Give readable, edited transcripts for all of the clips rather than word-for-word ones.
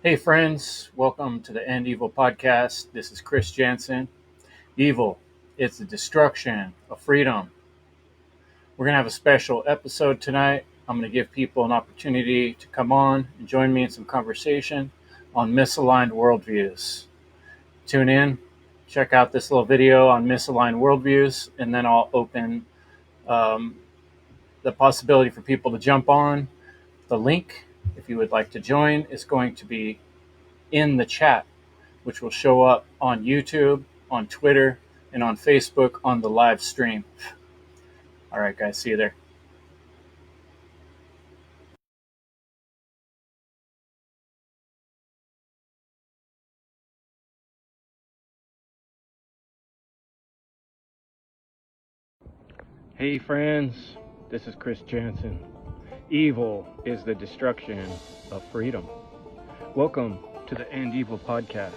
Hey friends, welcome to the End Evil podcast. This is Chris Jansen. Evil is the destruction of freedom. We're going to have a special episode tonight. I'm going to give people an opportunity to come on and join me in some conversation on misaligned worldviews. Tune in, check out this little video on misaligned worldviews, and then I'll open um, the possibility for people to jump on. The link, if you would like to join, is going to be in the chat, which will show up on YouTube, on Twitter, and on Facebook on the live stream. All right, guys, see you there. Hey, friends, this is Chris Jansen. Evil is the destruction of freedom. Welcome to the End Evil podcast.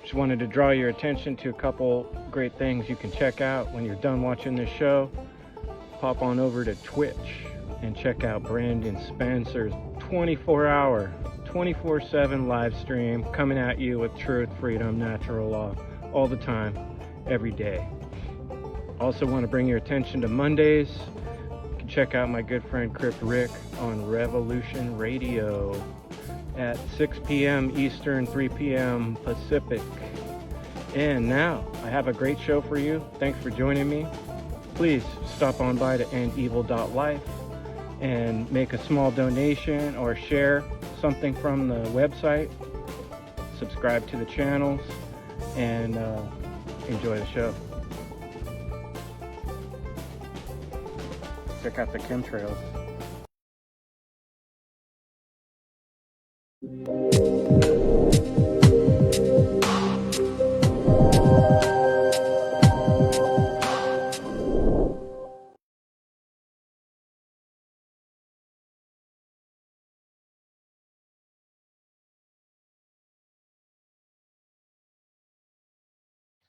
Just wanted to draw your attention to a couple great things you can check out when you're done watching this show. Pop on over to Twitch and check out Brandon Spencer's 24-hour, 24/7 live stream coming at you with truth, freedom, natural law, all the time, every day. Also want to bring your attention to Mondays. You can check out my good friend Crypt Rick on Revolution Radio at 6 p.m. Eastern, 3 p.m. Pacific. And now, I have a great show for you. Thanks for joining me. Please stop on by to endevil.life and make a small donation or share something from the website. Subscribe to the channels and enjoy the show. Check out the chemtrails.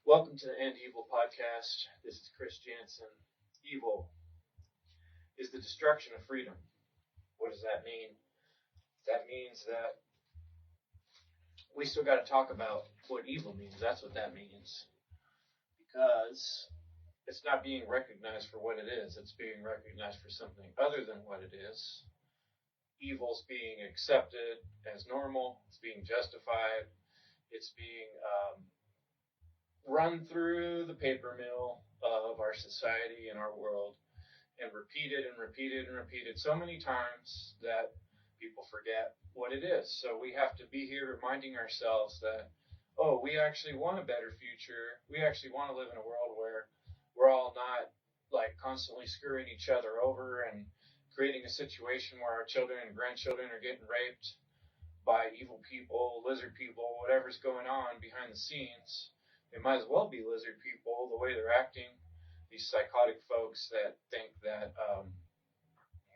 Welcome to the End Evil podcast. This is Chris Jansen. Evil is the destruction of freedom. What does that mean? That means that we still got to talk about what evil means. That's what that means. Because it's not being recognized for what it is. It's being recognized for something other than what it is. Evil's being accepted as normal. It's being justified. It's being run through the paper mill of our society and our world and repeated and repeated and repeated so many times that people forget what it is. So we have to be here reminding ourselves that, oh, we actually want a better future. We actually want to live in a world where we're all not like constantly screwing each other over and creating a situation where our children and grandchildren are getting raped by evil people, lizard people, whatever's going on behind the scenes. It might as well be lizard people the way they're acting. These psychotic folks that think that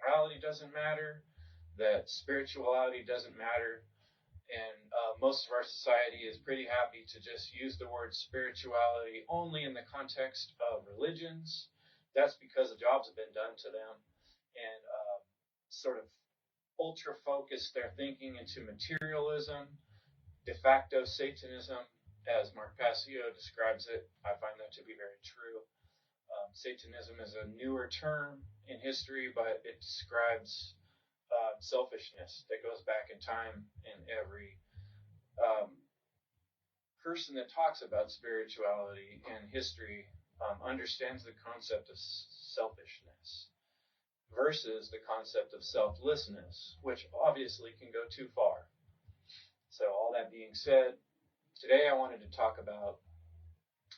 morality doesn't matter, that spirituality doesn't matter, and most of our society is pretty happy to just use the word spirituality only in the context of religions. That's because the jobs have been done to them, and sort of ultra focus their thinking into materialism, de facto Satanism, as Mark Passio describes it. I find that to be very true. Satanism is a newer term in history, but it describes selfishness that goes back in time, and every person that talks about spirituality and history understands the concept of selfishness versus the concept of selflessness, which obviously can go too far. So all that being said, today I wanted to talk about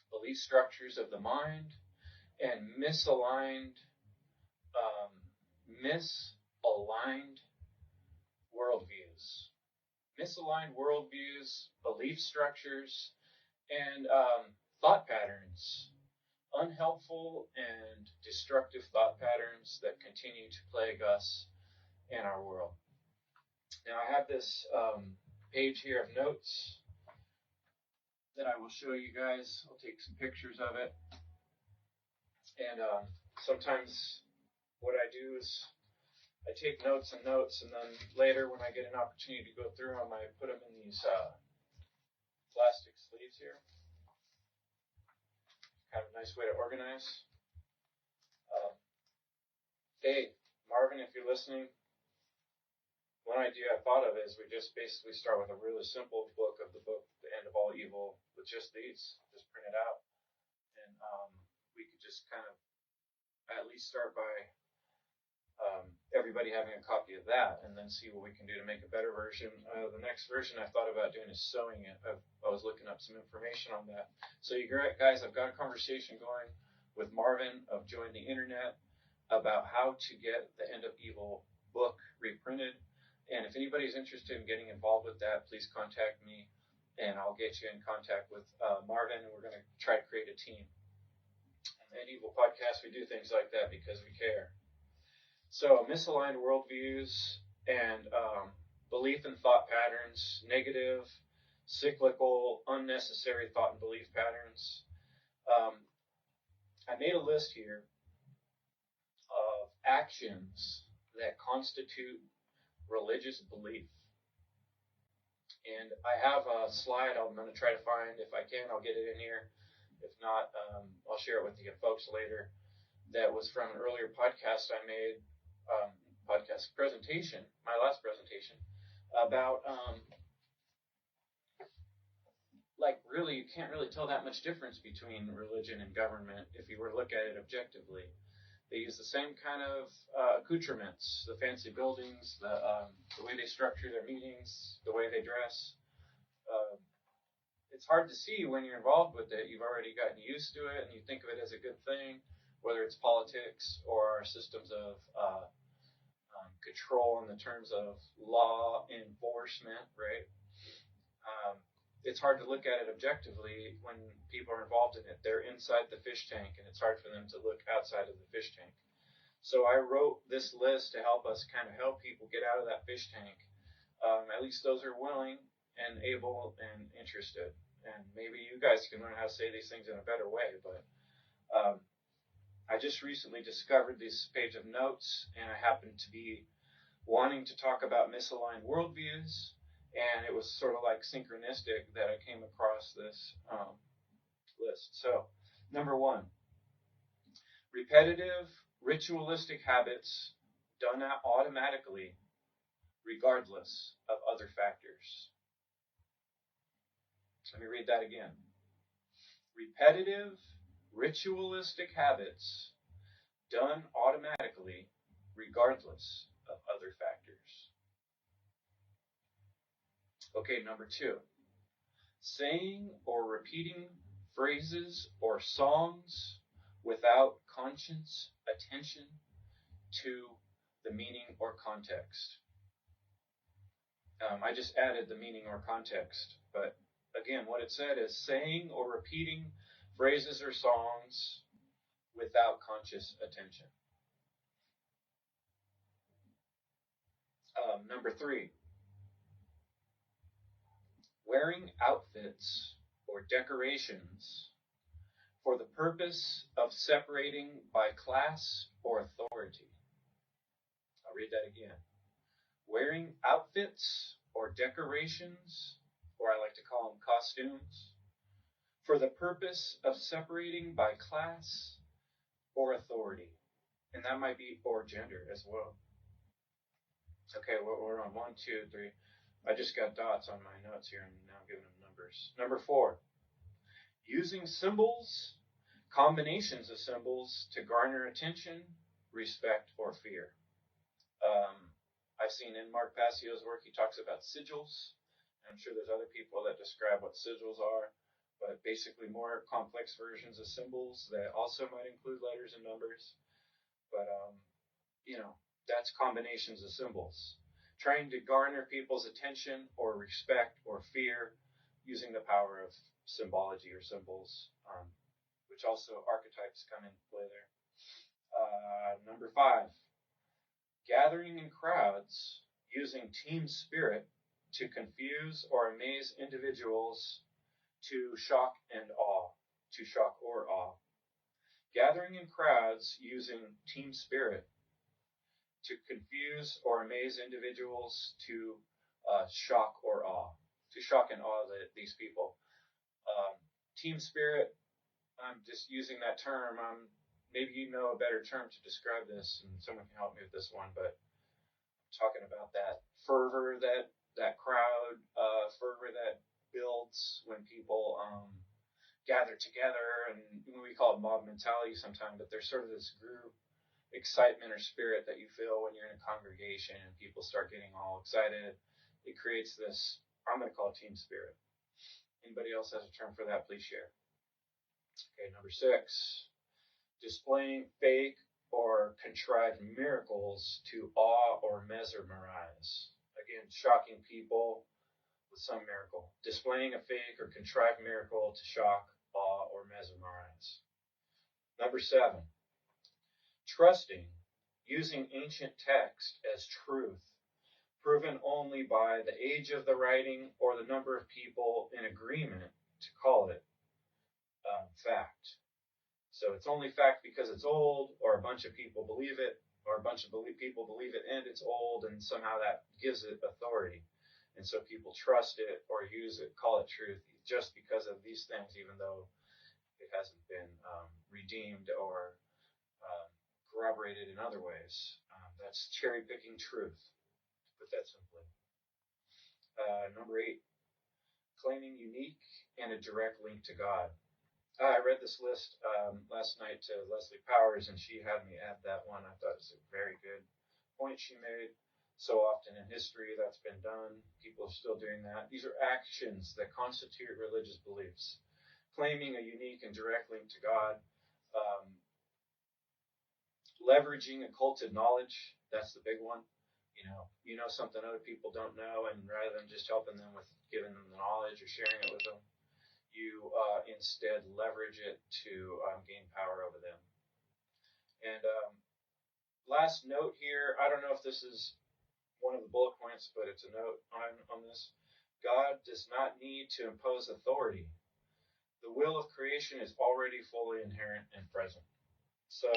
belief structures of the mind and misaligned worldviews. Misaligned worldviews, belief structures, and thought patterns. Unhelpful and destructive thought patterns that continue to plague us and our world. Now I have this page here of notes that I will show you guys. I'll take some pictures of it. And sometimes what I do is I take notes and notes, and then later when I get an opportunity to go through them, I put them in these plastic sleeves here. Kind of a nice way to organize. Hey, Marvin, if you're listening, one idea I thought of is we just basically start with a really simple book of the book, The End of All Evil, with just these, just print it out. And we could just kind of at least start by everybody having a copy of that, and then see what we can do to make a better version. The next version I thought about doing is sewing it. I was looking up some information on that. So you guys, I've got a conversation going with Marvin of Join the Internet about how to get the End of Evil book reprinted. And if anybody's interested in getting involved with that, please contact me, and I'll get you in contact with Marvin, and we're going to try to create a team. On the Medieval Podcast, we do things like that because we care. So, misaligned worldviews and belief and thought patterns, negative, cyclical, unnecessary thought and belief patterns. I made a list here of actions that constitute religious belief. And I have a slide I'm going to try to find. If I can, I'll get it in here. If not, I'll share it with you folks later. That was from an earlier podcast I made, podcast presentation, my last presentation, about really, you can't really tell that much difference between religion and government if you were to look at it objectively. They use the same kind of accoutrements, the fancy buildings, the way they structure their meetings, the way they dress. It's hard to see when you're involved with it. You've already gotten used to it, and you think of it as a good thing, whether it's politics or our systems of control in the terms of law enforcement, right? It's hard to look at it objectively when people are involved in it. They're inside the fish tank, and it's hard for them to look outside of the fish tank. So I wrote this list to help us kind of help people get out of that fish tank. At least those are willing and able and interested. And maybe you guys can learn how to say these things in a better way. But I just recently discovered this page of notes, and I happened to be wanting to talk about misaligned worldviews. And it was sort of like synchronistic that I came across this list. So, number 1, repetitive, ritualistic habits done automatically, regardless of other factors. Let me read that again. Repetitive, ritualistic habits done automatically, regardless of other factors. Okay, number 2. Saying or repeating phrases or songs without conscious attention to the meaning or context. I just added the meaning or context, but again, what it said is saying or repeating phrases or songs without conscious attention. Number 3. Wearing outfits or decorations for the purpose of separating by class or authority. I'll read that again. Wearing outfits or decorations, or I like to call them costumes, for the purpose of separating by class or authority. And that might be or gender as well. Okay, we're on 1, 2, 3. I just got dots on my notes here. I'm now giving them numbers. Number 4, using symbols, combinations of symbols to garner attention, respect, or fear. I've seen in Mark Passio's work, he talks about sigils. I'm sure there's other people that describe what sigils are, but basically more complex versions of symbols that also might include letters and numbers. But, that's combinations of symbols. Trying to garner people's attention or respect or fear using the power of symbology or symbols, which also archetypes come into play there. Number 5, gathering in crowds using team spirit to confuse or amaze individuals to shock or awe. Gathering in crowds using team spirit to confuse or amaze individuals, to shock or awe, to shock and awe these people. Team spirit, I'm just using that term. Maybe you know a better term to describe this, and someone can help me with this one. But I'm talking about that fervor, that crowd fervor that builds when people gather together, and we call it mob mentality sometimes. But there's sort of this group excitement or spirit that you feel when you're in a congregation and people start getting all excited. It creates this, I'm going to call it team spirit. Anybody else has a term for that, please share. Okay, number 6, displaying fake or contrived miracles to awe or mesmerize. Again, shocking people with some miracle. Displaying a fake or contrived miracle to shock, awe, or mesmerize. Number 7, trusting, using ancient text as truth, proven only by the age of the writing or the number of people in agreement to call it fact. So it's only fact because it's old, or a bunch of people believe it, or a bunch of people believe it and it's old, and somehow that gives it authority. And so people trust it or use it, call it truth, just because of these things, even though it hasn't been redeemed or corroborated in other ways. That's cherry picking truth, to put that simply. Number 8, claiming unique and a direct link to God. I read this list last night to Leslie Powers, and she had me add that one. I thought it was a very good point she made. So often in history that's been done. People are still doing that. These are actions that constitute religious beliefs. Claiming a unique and direct link to God. Leveraging occulted knowledge. That's the big one. You know something other people don't know, and rather than just helping them with giving them the knowledge or sharing it with them, you instead leverage it to gain power over them. And last note here, I don't know if this is one of the bullet points, but it's a note on this. God does not need to impose authority. The will of creation is already fully inherent and present. So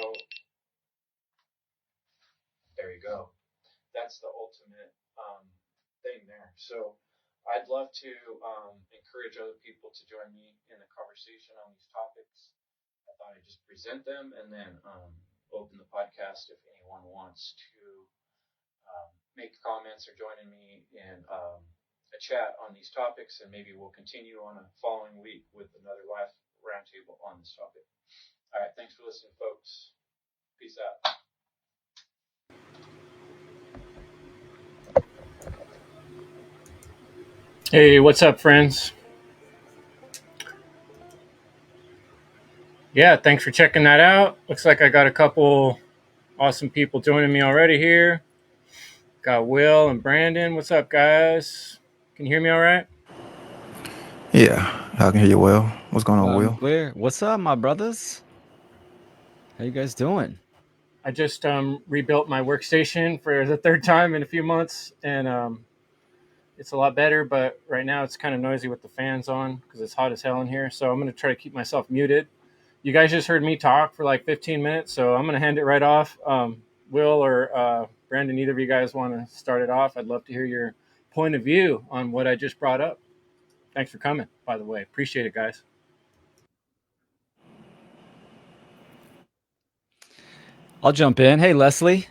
there you go. That's the ultimate thing there. So I'd love to encourage other people to join me in the conversation on these topics. I thought I'd just present them and then open the podcast if anyone wants to make comments or join me in a chat on these topics, and maybe we'll continue on a following week with another live roundtable on this topic. All right, thanks for listening, folks. Peace out. Hey, what's up, friends? Yeah, thanks for checking that out. Looks like I got a couple awesome people joining me already here. Got Will and Brandon. What's up, guys? Can you hear me all right? Yeah, I can hear you well. What's going on, Will? Clear. What's up, my brothers? How you guys doing? I just rebuilt my workstation for the third time in a few months, and it's a lot better, but right now it's kind of noisy with the fans on because it's hot as hell in here. So I'm going to try to keep myself muted. You guys just heard me talk for like 15 minutes, so I'm going to hand it right off. Will or Brandon, either of you guys want to start it off? I'd love to hear your point of view on what I just brought up. Thanks for coming, by the way. Appreciate it, guys. I'll jump in. Hey, Leslie.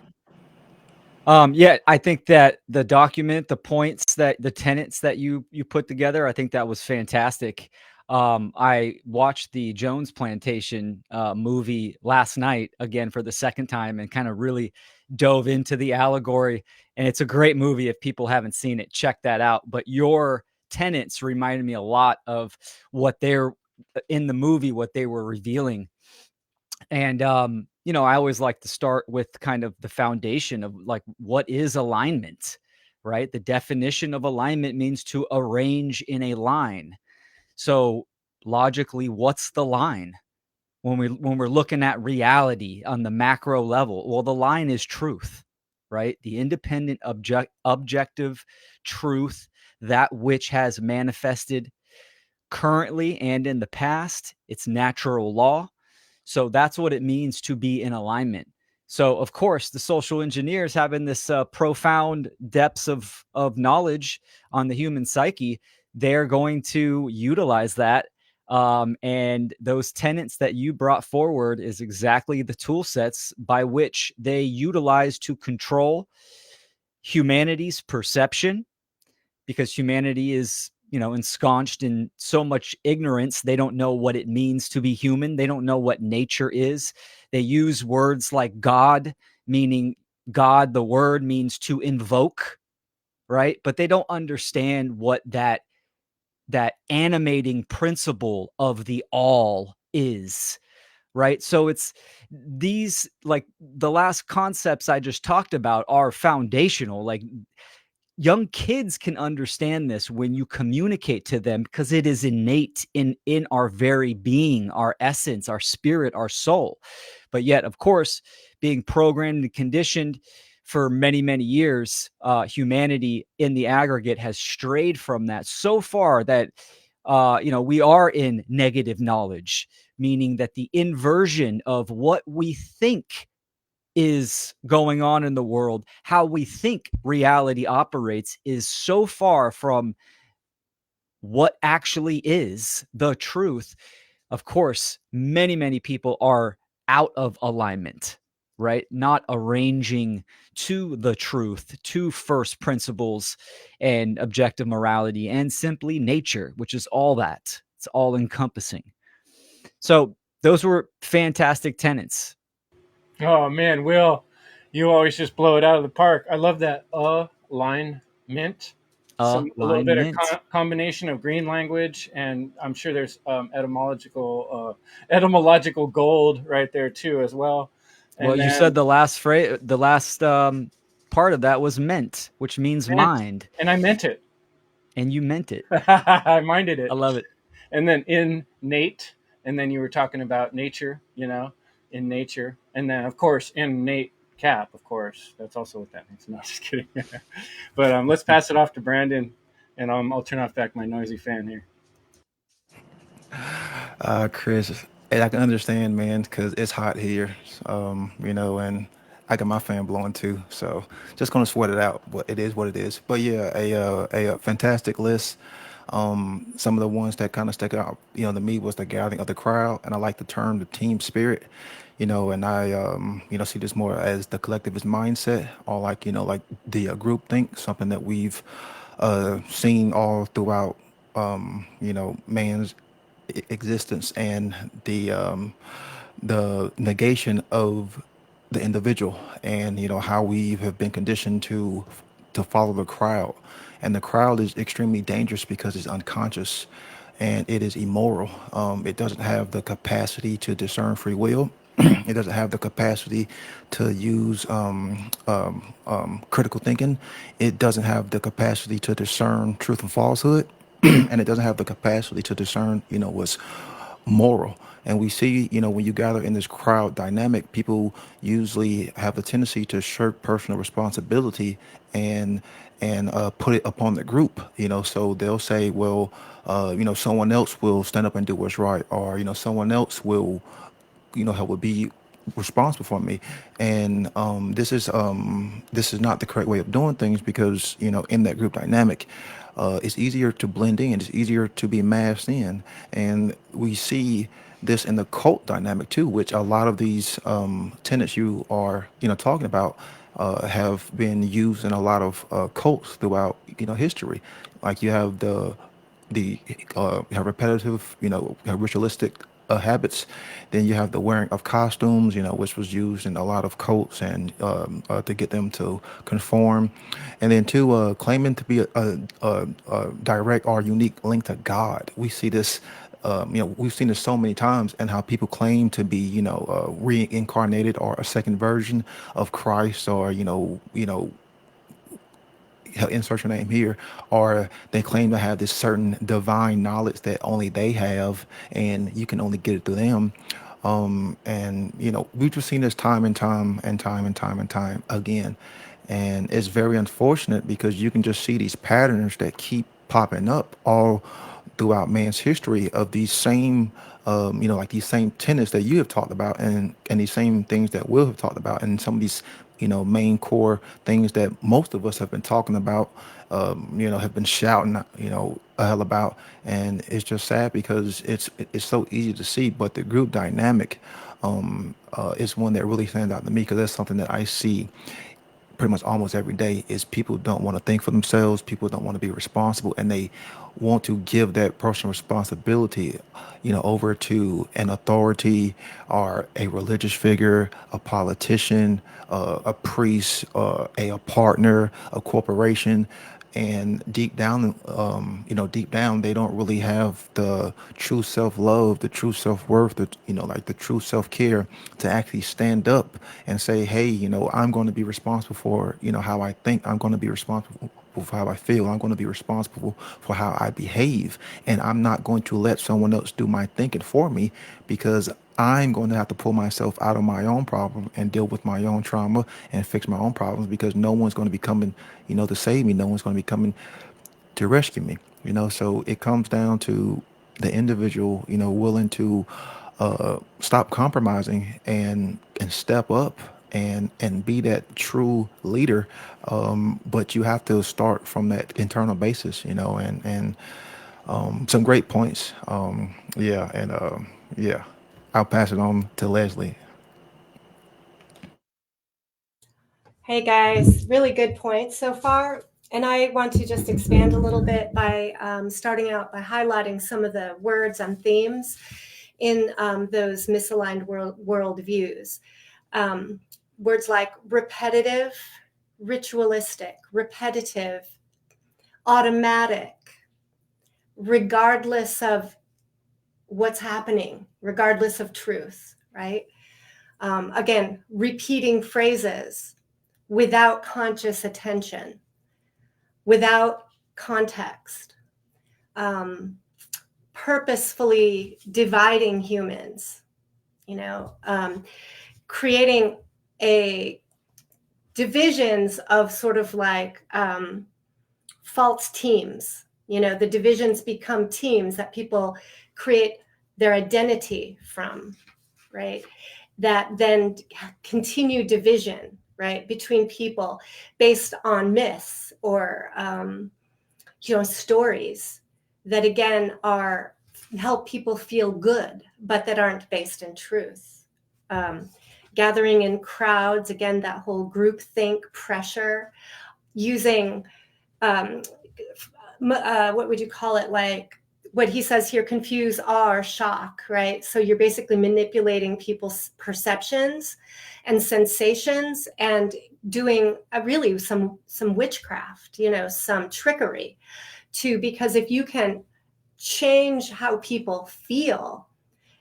Yeah, I think that the document, the points that the tenets that you put together, I think that was fantastic. I watched the Jones Plantation movie last night again for the second time and kind of really dove into the allegory. And it's a great movie. If people haven't seen it, check that out. But your tenets reminded me a lot of what they're in the movie, what they were revealing. And I always like to start with kind of the foundation of like, what is alignment, right? The definition of alignment means to arrange in a line. So logically, what's the line? When we're looking at reality on the macro level, well, the line is truth, right? The independent objective truth, that which has manifested currently and in the past. It's natural law. So that's what it means to be in alignment. So, of course, the social engineers having this profound depths of knowledge on the human psyche, they're going to utilize that. And those tenets that you brought forward is exactly the tool sets by which they utilize to control humanity's perception, because humanity is, ensconced in so much ignorance. They don't know what it means to be human. They don't know what nature is. They use words like God, meaning God, the word means to invoke, right? But they don't understand what that animating principle of the all is, right? So it's these, like the last concepts I just talked about, are foundational. Like, young kids can understand this when you communicate to them, because it is innate in our very being, our essence, our spirit, our soul. But yet, of course, being programmed and conditioned for many, many years, humanity in the aggregate has strayed from that so far that we are in negative knowledge, meaning that the inversion of what we think is going on in the world, how we think reality operates, is so far from what actually is the truth. Of course, many, many people are out of alignment, right? Not arranging to the truth, to first principles and objective morality, and simply nature, which is all that. It's all encompassing. So those were fantastic tenets. Oh man, Will, you always just blow it out of the park. I love that alignment. A little bit of Alignment. combination of green language, and I'm sure there's etymological gold right there too as well. Well, And you said then the last phrase, the last part of that was meant, which means meant, mind, and I meant it. and you meant it. I minded I it. love it. And then innate, and then you were talking about nature, in nature, and then of course innate cap, of course, that's also what that means. No, just kidding. But let's pass it off to Brandon, and I'll turn off back my noisy fan here. Chris, and I can understand, man, because it's hot here, and I got my fan blowing too. So just gonna sweat it out. But it is what it is. But yeah, a fantastic list. Some of the ones that kind of stuck out, to me was the gathering of the crowd, and I like the term the team spirit. And I, see this more as the collectivist mindset, or like, like the group think, something that we've seen all throughout, man's existence, and the negation of the individual, and how we have been conditioned to follow the crowd. And the crowd is extremely dangerous because it's unconscious and it is immoral. It doesn't have the capacity to discern free will. It doesn't have the capacity to use critical thinking. It doesn't have the capacity to discern truth and falsehood. And it doesn't have the capacity to discern, what's moral. And we see, when you gather in this crowd dynamic, people usually have the tendency to shirk personal responsibility and put it upon the group. So they'll say, well, someone else will stand up and do what's right, or someone else will, help would be responsible for me. And this is not the correct way of doing things, because in that group dynamic, it's easier to blend in, it's easier to be masked in. And we see this in the cult dynamic too, which a lot of these tenets you are talking about have been used in a lot of cults throughout history. Like you have the you have repetitive, you have ritualistic habits. Then you have the wearing of costumes, which was used in a lot of cults, and to get them to conform. And then two, claiming to be a direct or unique link to God. We see this. We've seen this so many times, and how people claim to be, reincarnated, or a second version of Christ, or insert your name here, or they claim to have this certain divine knowledge that only they have, and you can only get it through them. And we've just seen this time and time and time and time and time again, and it's very unfortunate, because you can just see these patterns that keep popping up all throughout man's history, of these same like these same tenets that you have talked about, and these same things that Will have talked about, and some of these, main core things that most of us have been talking about, have been shouting, a hell about. And it's just sad because it's so easy to see, but the group dynamic is one that really stands out to me, because that's something that I see pretty much almost every day. Is people don't want to think for themselves, people don't want to be responsible, and they want to give that personal responsibility, over to an authority or a religious figure, a politician, a priest, a partner, a corporation. And deep down, they don't really have the true self-love, the true self-worth, like the true self-care to actually stand up and say, hey, I'm going to be responsible for, how I think. I'm going to be responsible for how I feel. I'm going to be responsible for how I behave. And I'm not going to let someone else do my thinking for me, because I'm going to have to pull myself out of my own problem and deal with my own trauma and fix my own problems, because no one's going to be coming, to save me. No one's going to be coming to rescue me. So it comes down to the individual, willing to stop compromising and step up and be that true leader. But you have to start from that internal basis, and some great points. Yeah, and yeah, I'll pass it on to Leslie. Hey guys, really good points so far. And I want to just expand a little bit by starting out by highlighting some of the words and themes in those misaligned world views. Words like repetitive, ritualistic, repetitive, automatic, regardless of what's happening, regardless of truth, right? Again, repeating phrases without conscious attention, without context, purposefully dividing humans, creating a divisions of sort of like false teams. The divisions become teams that people create their identity from, right? That then continue division, right, between people based on myths or stories that again are help people feel good, but that aren't based in truth. Gathering in crowds, again, that whole group think pressure, using what would you call it, like what he says here, confuse, awe, or shock, right? So you're basically manipulating people's perceptions and sensations and doing really some witchcraft, some trickery because if you can change how people feel,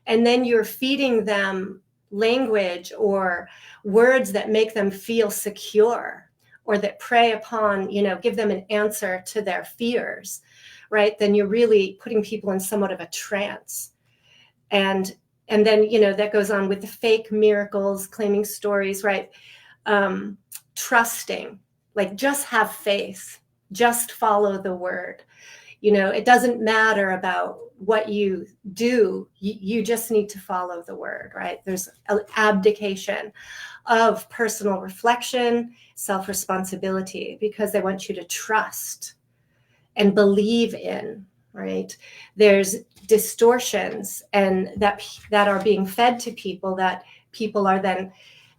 and then you're feeding them language or words that make them feel secure or that prey upon, give them an answer to their fears, right? Then you're really putting people in somewhat of a trance. And then, that goes on with the fake miracles, claiming stories, right? Trusting, like just have faith, just follow the word. It doesn't matter about what you do. You just need to follow the word, right? There's an abdication of personal reflection, self-responsibility, because they want you to trust and believe in, right? There's distortions and that are being fed to people, that people are then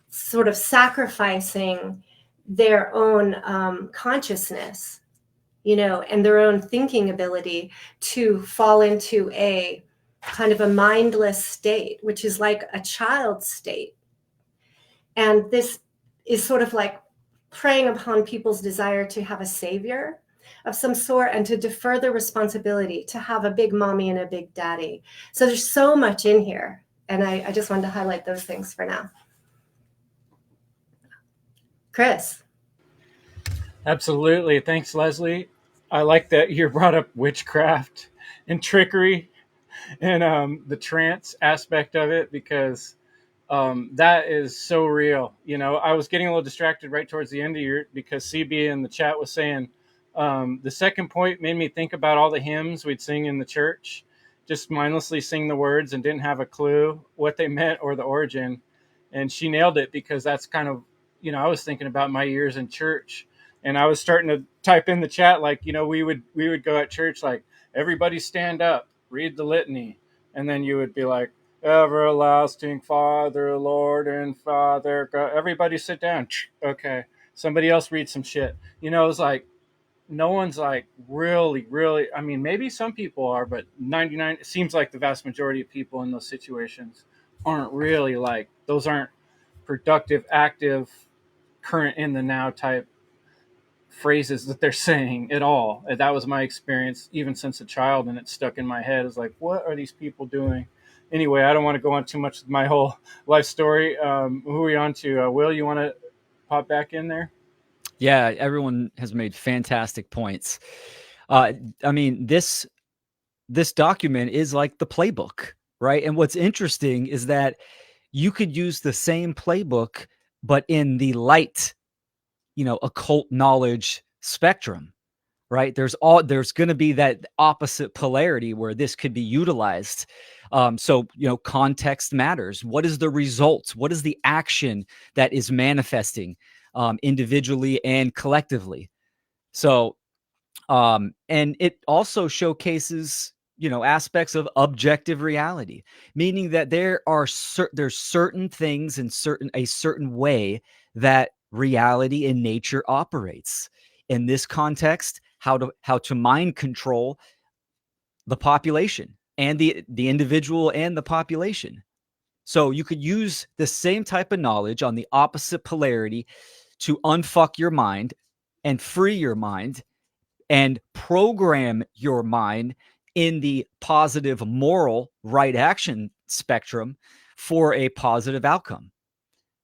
sort of sacrificing their own consciousness, and their own thinking ability to fall into a kind of a mindless state, which is like a child's state. And this is sort of like preying upon people's desire to have a savior of some sort and to defer their responsibility to have a big mommy and a big daddy. So there's so much in here. And I just wanted to highlight those things for now. Chris. Absolutely. Thanks, Leslie. I like that you brought up witchcraft and trickery and the trance aspect of it, because that is so real. I was getting a little distracted right towards the end of your, because CB in the chat was saying the second point made me think about all the hymns we'd sing in the church. just mindlessly sing the words and didn't have a clue what they meant or the origin. And she nailed it, because that's kind of, I was thinking about my years in church, and I was starting to type in the chat, like, we would go at church, like, everybody stand up, read the litany. And then you would be like, everlasting Father, Lord and Father, God. Everybody sit down. Okay. Somebody else read some shit. It's like, no one's like really, I mean, maybe some people are, but 99, it seems like the vast majority of people in those situations aren't really like, those aren't productive, active, current in the now type phrases that they're saying at all. And that was my experience even since a child, and it stuck in my head. It's like, what are these people doing? Anyway, I don't want to go on too much with my whole life story. Who are we on to? Will, you want to pop back in there? Yeah, everyone has made fantastic points. I mean, this document is like the playbook, right? And what's interesting is that you could use the same playbook, but in the light, occult knowledge spectrum, right? There's going to be that opposite polarity where this could be utilized. So, context matters. What is the results? What is the action that is manifesting individually and collectively? So, and it also showcases, aspects of objective reality, meaning that there's certain things in a certain way that reality and nature operates. In this context, how to mind control the population and the individual and the population. So you could use the same type of knowledge on the opposite polarity to unfuck your mind and free your mind and program your mind in the positive, moral, right action spectrum for a positive outcome,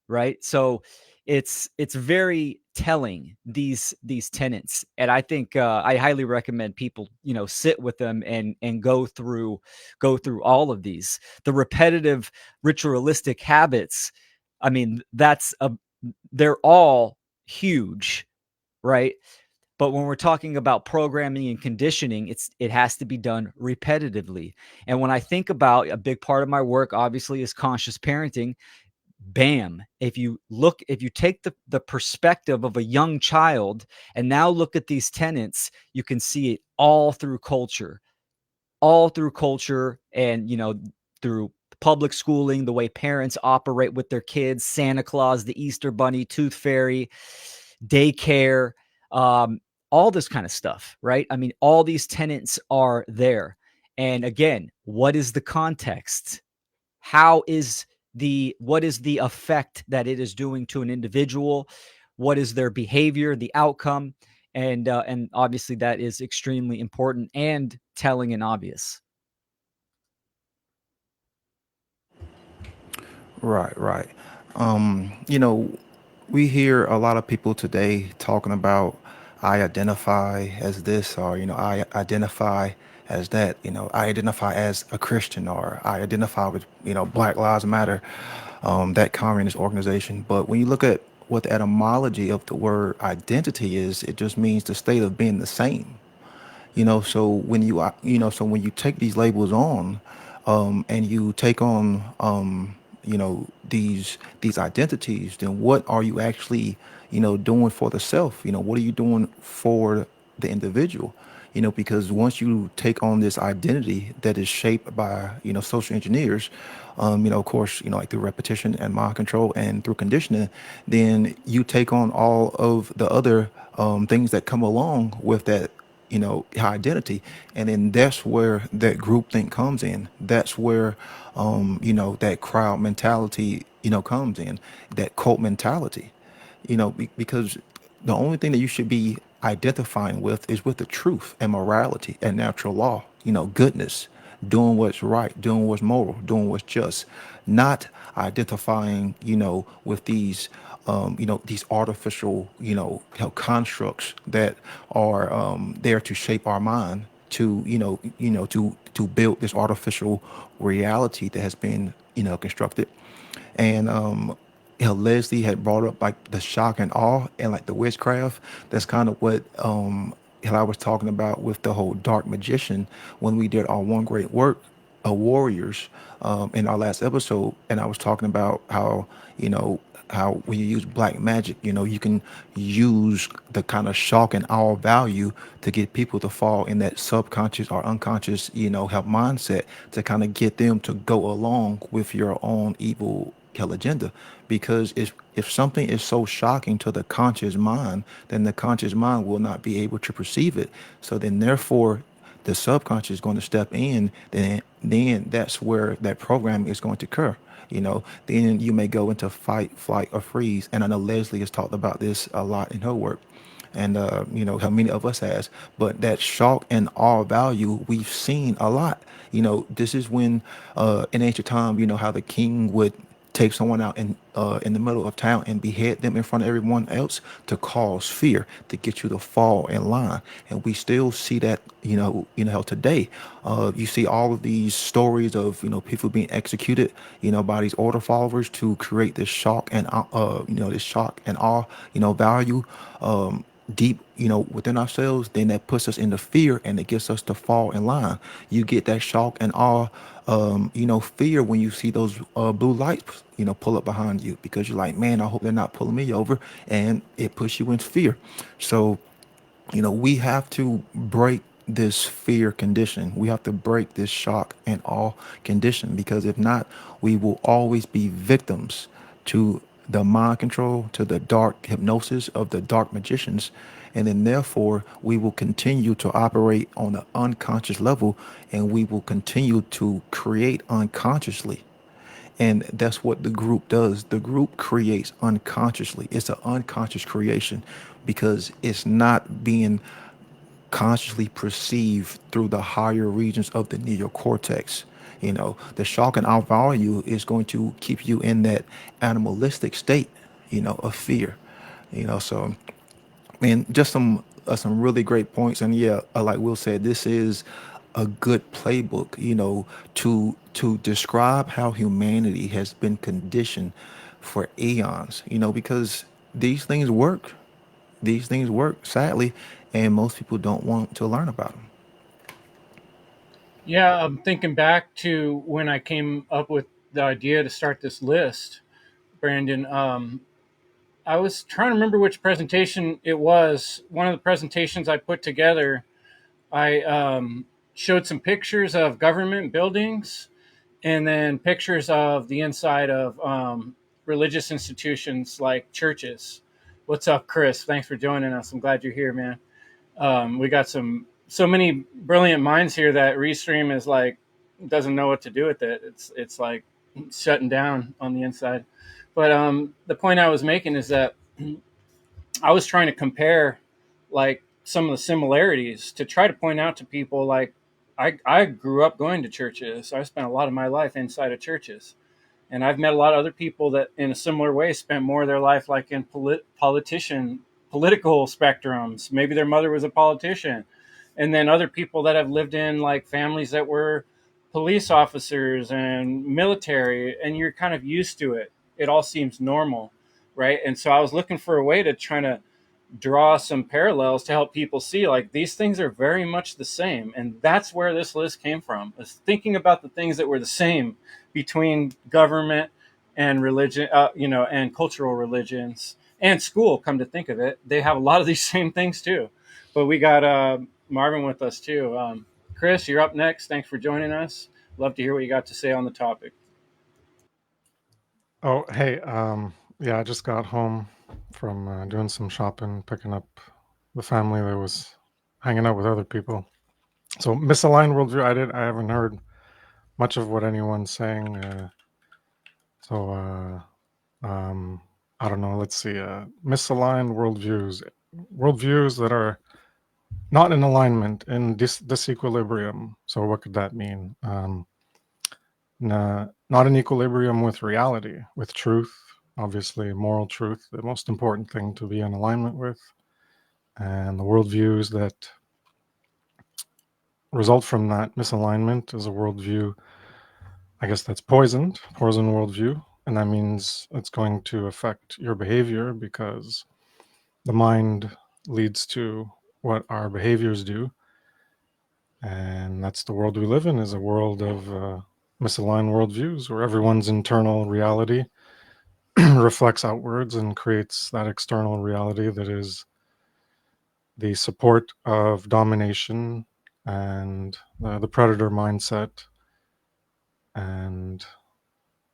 right? So it's very telling, these tenets, and I think I highly recommend people sit with them and go through all of these. The repetitive ritualistic habits, I mean, they're all huge, right? But when we're talking about programming and conditioning, it has to be done repetitively. And when I think about, a big part of my work, obviously, is conscious parenting. Bam. If you take the perspective of a young child and now look at these tenets, you can see it all through culture, and, through public schooling, the way parents operate with their kids, Santa Claus, the Easter Bunny, Tooth Fairy, daycare, all this kind of stuff, right? I mean, all these tenets are there. And again, what is the context? What is the effect that it is doing to an individual? What is their behavior, the outcome? And obviously that is extremely important and telling and obvious. Right, right. You know, we hear a lot of people today talking about I identify as this, or I identify as that. I identify as a Christian, or I identify with Black Lives Matter, that communist organization. But when you look at what the etymology of the word identity is, it just means the state of being the same. So when so when you take these labels on, and you take on, these identities, then what are you actually doing for the self? What are you doing for the individual? Because once you take on this identity that is shaped by social engineers, of course, like through repetition and mind control and through conditioning, then you take on all of the other things that come along with that identity. And then that's where that groupthink comes in. That's where that crowd mentality comes in, that cult mentality. Because the only thing that you should be identifying with is with the truth and morality and natural law, goodness, doing what's right, doing what's moral, doing what's just, not identifying, with these, these artificial, constructs that are there to shape our mind to, to build this artificial reality that has been, constructed. And Leslie had brought up like the shock and awe and like the witchcraft. That's kind of what I was talking about with the whole dark magician when we did our one great work. warriors in our last episode, and I was talking about how how when you use black magic, you can use the kind of shock and awe value to get people to fall in that subconscious or unconscious, help mindset to kind of get them to go along with your own evil kill agenda. Because if something is so shocking to the conscious mind, then the conscious mind will not be able to perceive it. So then therefore the subconscious is going to step in, then that's where that programming is going to occur. Then you may go into fight, flight, or freeze. And I know Leslie has talked about this a lot in her work, and how many of us has. But that shock and awe value we've seen a lot. This is when in ancient time, how the king would take someone out in the middle of town and behead them in front of everyone else to cause fear, to get you to fall in line. And we still see that, today. You see all of these stories of, people being executed, by these order followers to create this shock and this shock and awe, value deep, within ourselves. Then that puts us into fear, and it gets us to fall in line. You get that shock and awe, fear when you see those blue lights, pull up behind you, because you're like, man, I hope they're not pulling me over, and it puts you in fear. So we have to break this fear condition. We have to break this shock and awe condition, because if not, we will always be victims to the mind control, to the dark hypnosis of the dark magicians. And then therefore, we will continue to operate on an unconscious level, and we will continue to create unconsciously. And that's what the group does. The group creates unconsciously. It's an unconscious creation, because it's not being consciously perceived through the higher regions of the neocortex. The shock and awe value is going to keep you in that animalistic state, of fear. So, and just some really great points. And yeah, like Will said, this is a good playbook, to describe how humanity has been conditioned for eons, because these things work. These things work, sadly, and most people don't want to learn about them. Yeah, I'm thinking back to when I came up with the idea to start this list, Brandon. I was trying to remember which presentation it was. One of the presentations I put together, I showed some pictures of government buildings and then pictures of the inside of religious institutions like churches. What's up, Chris? Thanks for joining us. I'm glad you're here, man. We got so many brilliant minds here that Restream is like doesn't know what to do with it. It's like shutting down on the inside. But the point I was making is that I was trying to compare like some of the similarities to try to point out to people like I grew up going to churches. So I spent a lot of my life inside of churches. And I've met a lot of other people that in a similar way spent more of their life like in political spectrums. Maybe their mother was a politician. And then other people that have lived in like families that were police officers and military, and you're kind of used to it. It all seems normal, right? And so I was looking for a way to try to draw some parallels to help people see like these things are very much the same. And that's where this list came from, is thinking about the things that were the same between government and religion, and cultural religions and school. Come to think of it, they have a lot of these same things too. But we got Marvin with us too. Chris, you're up next. Thanks for joining us. Love to hear what you got to say on the topic. Oh, hey, yeah, I just got home from doing some shopping, picking up the family that was hanging out with other people. So misaligned worldview, I haven't heard much of what anyone's saying. So I don't know. Let's see. Misaligned worldviews that are not in alignment, in disequilibrium. So what could that mean? Not in equilibrium with reality, with truth, obviously moral truth, the most important thing to be in alignment with, and the worldviews that result from that misalignment is a worldview, I guess, that's poison worldview, and that means it's going to affect your behavior, because the mind leads to what our behaviors do. And that's the world we live in, is a world of misaligned worldviews where everyone's internal reality reflects outwards and creates that external reality that is the support of domination and the predator mindset and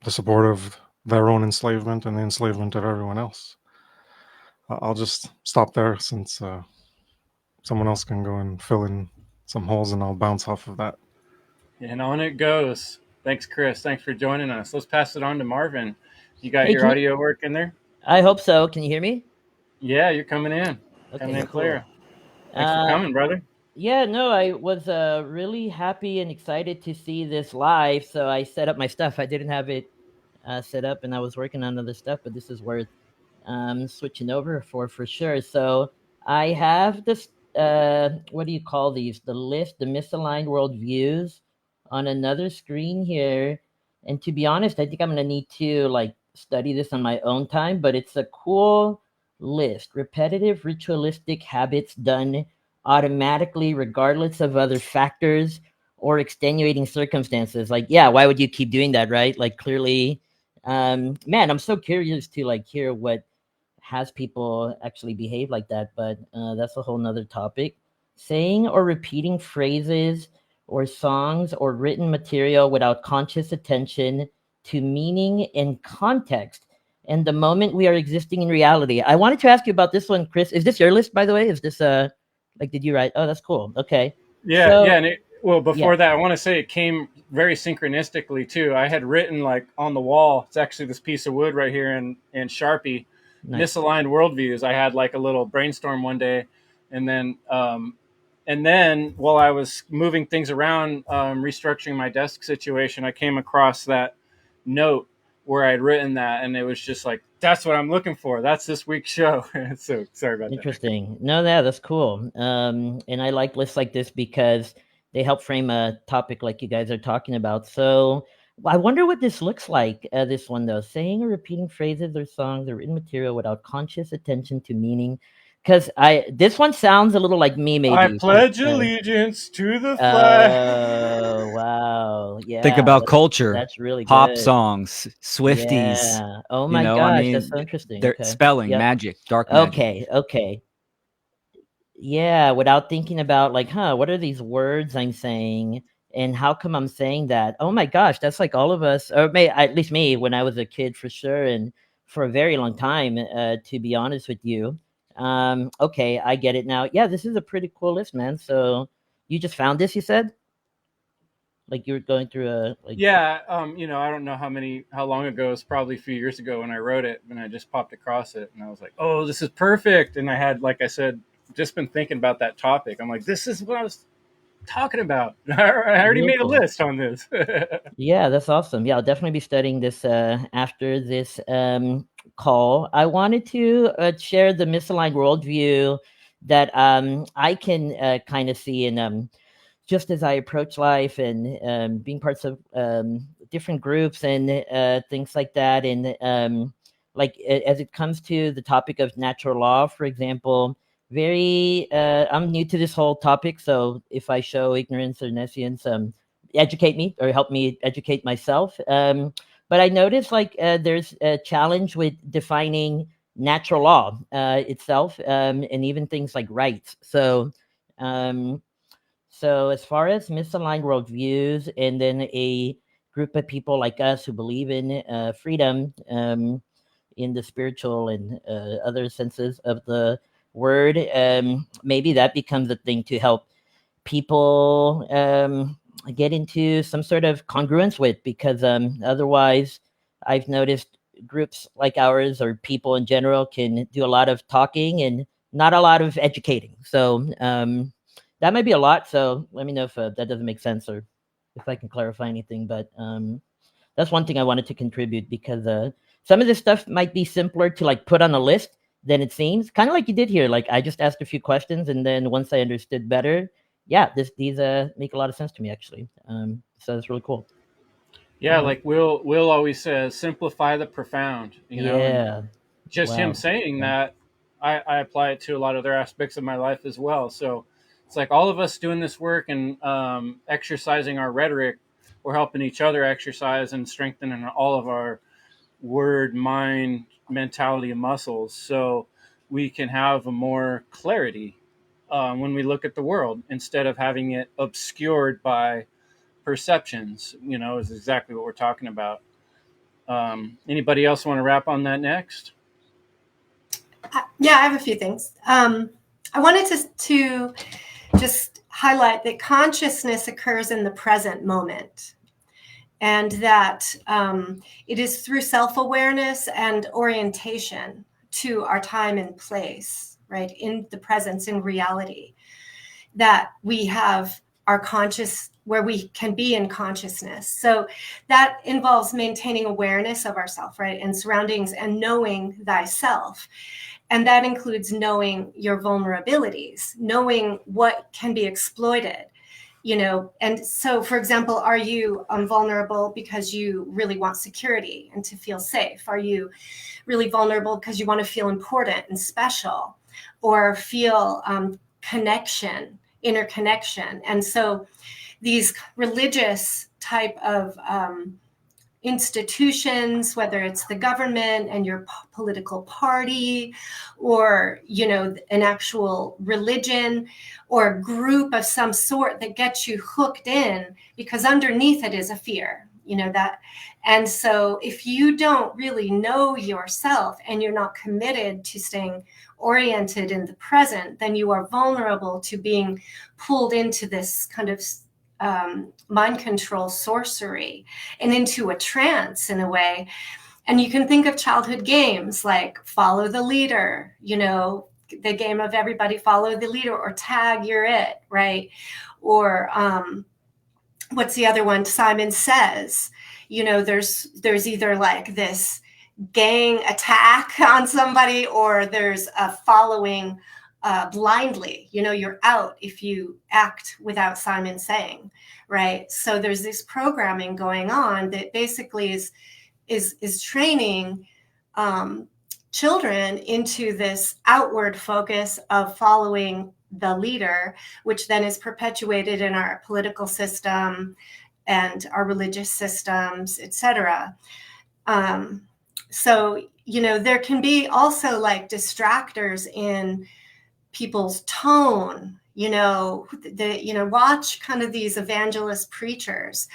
the support of their own enslavement and the enslavement of everyone else. I'll just stop there since someone else can go and fill in some holes, and I'll bounce off of that. And on it goes. Thanks, Chris. Thanks for joining us. Let's pass it on to Marvin. You got Hey, your audio working there? I hope so. Can you hear me? Yeah, you're coming in. Coming Okay, in cool. clear. Thanks for coming, brother. Yeah, no, I was really happy and excited to see this live. So I set up my stuff. I didn't have it set up, and I was working on other stuff, but this is worth switching over for sure. So I have this. What do you call these? The list, the misaligned worldviews, on another screen here. And to be honest, I think I'm gonna need to like study this on my own time. But it's a cool list: repetitive, ritualistic habits done automatically, regardless of other factors or extenuating circumstances. Like, yeah, why would you keep doing that, right? Like, clearly, man, I'm so curious to like hear what has people actually behave like that, but that's a whole nother topic. Saying or repeating phrases or songs or written material without conscious attention to meaning and context and the moment we are existing in reality. I wanted to ask you about this one, Chris. Is this your list, by the way? Is this like, did you write? Oh, that's cool. Okay. Yeah, So, yeah. And before yeah, that, I want to say it came very synchronistically too. I had written like on the wall. It's actually this piece of wood right here in Sharpie. nice. Misaligned worldviews. I had like a little brainstorm one day, and then while I was moving things around, restructuring my desk situation, I came across that note where I'd written that, and it was just like, that's what I'm looking for. That's this week's show. So sorry about that. Interesting. No, that's cool. And I like lists like this because they help frame a topic like you guys are talking about. So I wonder what this looks like. This one though, saying or repeating phrases or songs or written material without conscious attention to meaning. Because this one sounds a little like me, I maybe. pledge allegiance to the flag. Oh wow, Think yeah, about culture, that's really pop good. songs, Swifties. Yeah. Oh You my know, I gosh, that's mean, so interesting. they're Okay. spelling Yep. magic, dark magic. Okay. Yeah, without thinking about like, what are these words I'm saying and how come I'm saying that? Oh my gosh, that's like all of us, or at least me when I was a kid for sure, and for a very long time, to be honest with you. Okay, I get it now. Yeah, this is a pretty cool list, man. So you just found this, you said? Like you were going through a like Yeah, I don't know how long ago. It's probably a few years ago when I wrote it, and I just popped across it, and I was like, "Oh, this is perfect." And I had, like I said, just been thinking about that topic. I'm like, "This is what I was talking about." I already real made a cool. list on this. Yeah, that's awesome. Yeah, I'll definitely be studying this after this call. I wanted to share the misaligned worldview that I can kind of see in just as I approach life and being parts of different groups and things like that. And as it comes to the topic of natural law, for example, I'm new to this whole topic. So if I show ignorance or nescience, educate me or help me educate myself. But I noticed like there's a challenge with defining natural law itself, and even things like rights. So as far as misaligned worldviews, and then a group of people like us who believe in freedom, in the spiritual and other senses of the word, maybe that becomes a thing to help people get into some sort of congruence with, because otherwise I've noticed groups like ours or people in general can do a lot of talking and not a lot of educating. So that might be a lot. So let me know if that doesn't make sense or if I can clarify anything. But that's one thing I wanted to contribute, because some of this stuff might be simpler to like put on a list than it seems. Kind of like you did here. Like I just asked a few questions, and then once I understood better, yeah, these make a lot of sense to me actually. So it's really cool. Yeah, like Will always says, simplify the profound. And Yeah. just him Wow. saying Yeah. that, I apply it to a lot of other aspects of my life as well. So it's like all of us doing this work and exercising our rhetoric, we're helping each other exercise and strengthening all of our word, mind, mentality, and muscles, so we can have a more clarity when we look at the world instead of having it obscured by perceptions. Is exactly what we're talking about. Anybody else want to wrap on that next? Yeah, I have a few things. I wanted to just highlight that consciousness occurs in the present moment, and that it is through self-awareness and orientation to our time and place, right, in the presence, in reality, that we have our conscious, where we can be in consciousness. So that involves maintaining awareness of ourself, right, and surroundings, and knowing thyself. And that includes knowing your vulnerabilities, knowing what can be exploited, and so, for example, are you vulnerable because you really want security and to feel safe? Are you really vulnerable because you want to feel important and special, or feel connection, interconnection? And so these religious type of institutions, whether it's the government and your political party, or an actual religion or a group of some sort that gets you hooked in, because underneath it is a fear, that. And so if you don't really know yourself and you're not committed to staying oriented in the present, then you are vulnerable to being pulled into this kind of mind control sorcery and into a trance in a way. And you can think of childhood games like follow the leader, the game of everybody follow the leader, or tag, you're it, right? Or what's the other one? Simon Says. There's either like this gang attack on somebody, or there's a following blindly. You're out if you act without Simon saying, right? So there's this programming going on that basically is training children into this outward focus of following the leader, which then is perpetuated in our political system and our religious systems, etc. So there can be also like distractors in people's tone, watch kind of these evangelist preachers,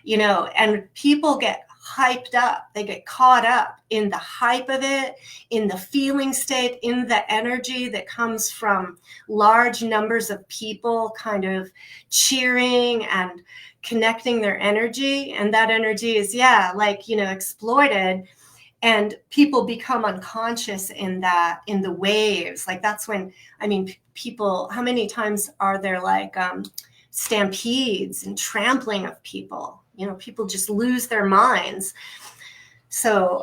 and people get hyped up. They get caught up in the hype of it, in the feeling state, in the energy that comes from large numbers of people kind of cheering and connecting their energy. And that energy is, exploited. And people become unconscious in the waves. Like that's when, people, how many times are there like stampedes and trampling of people? People just lose their minds. So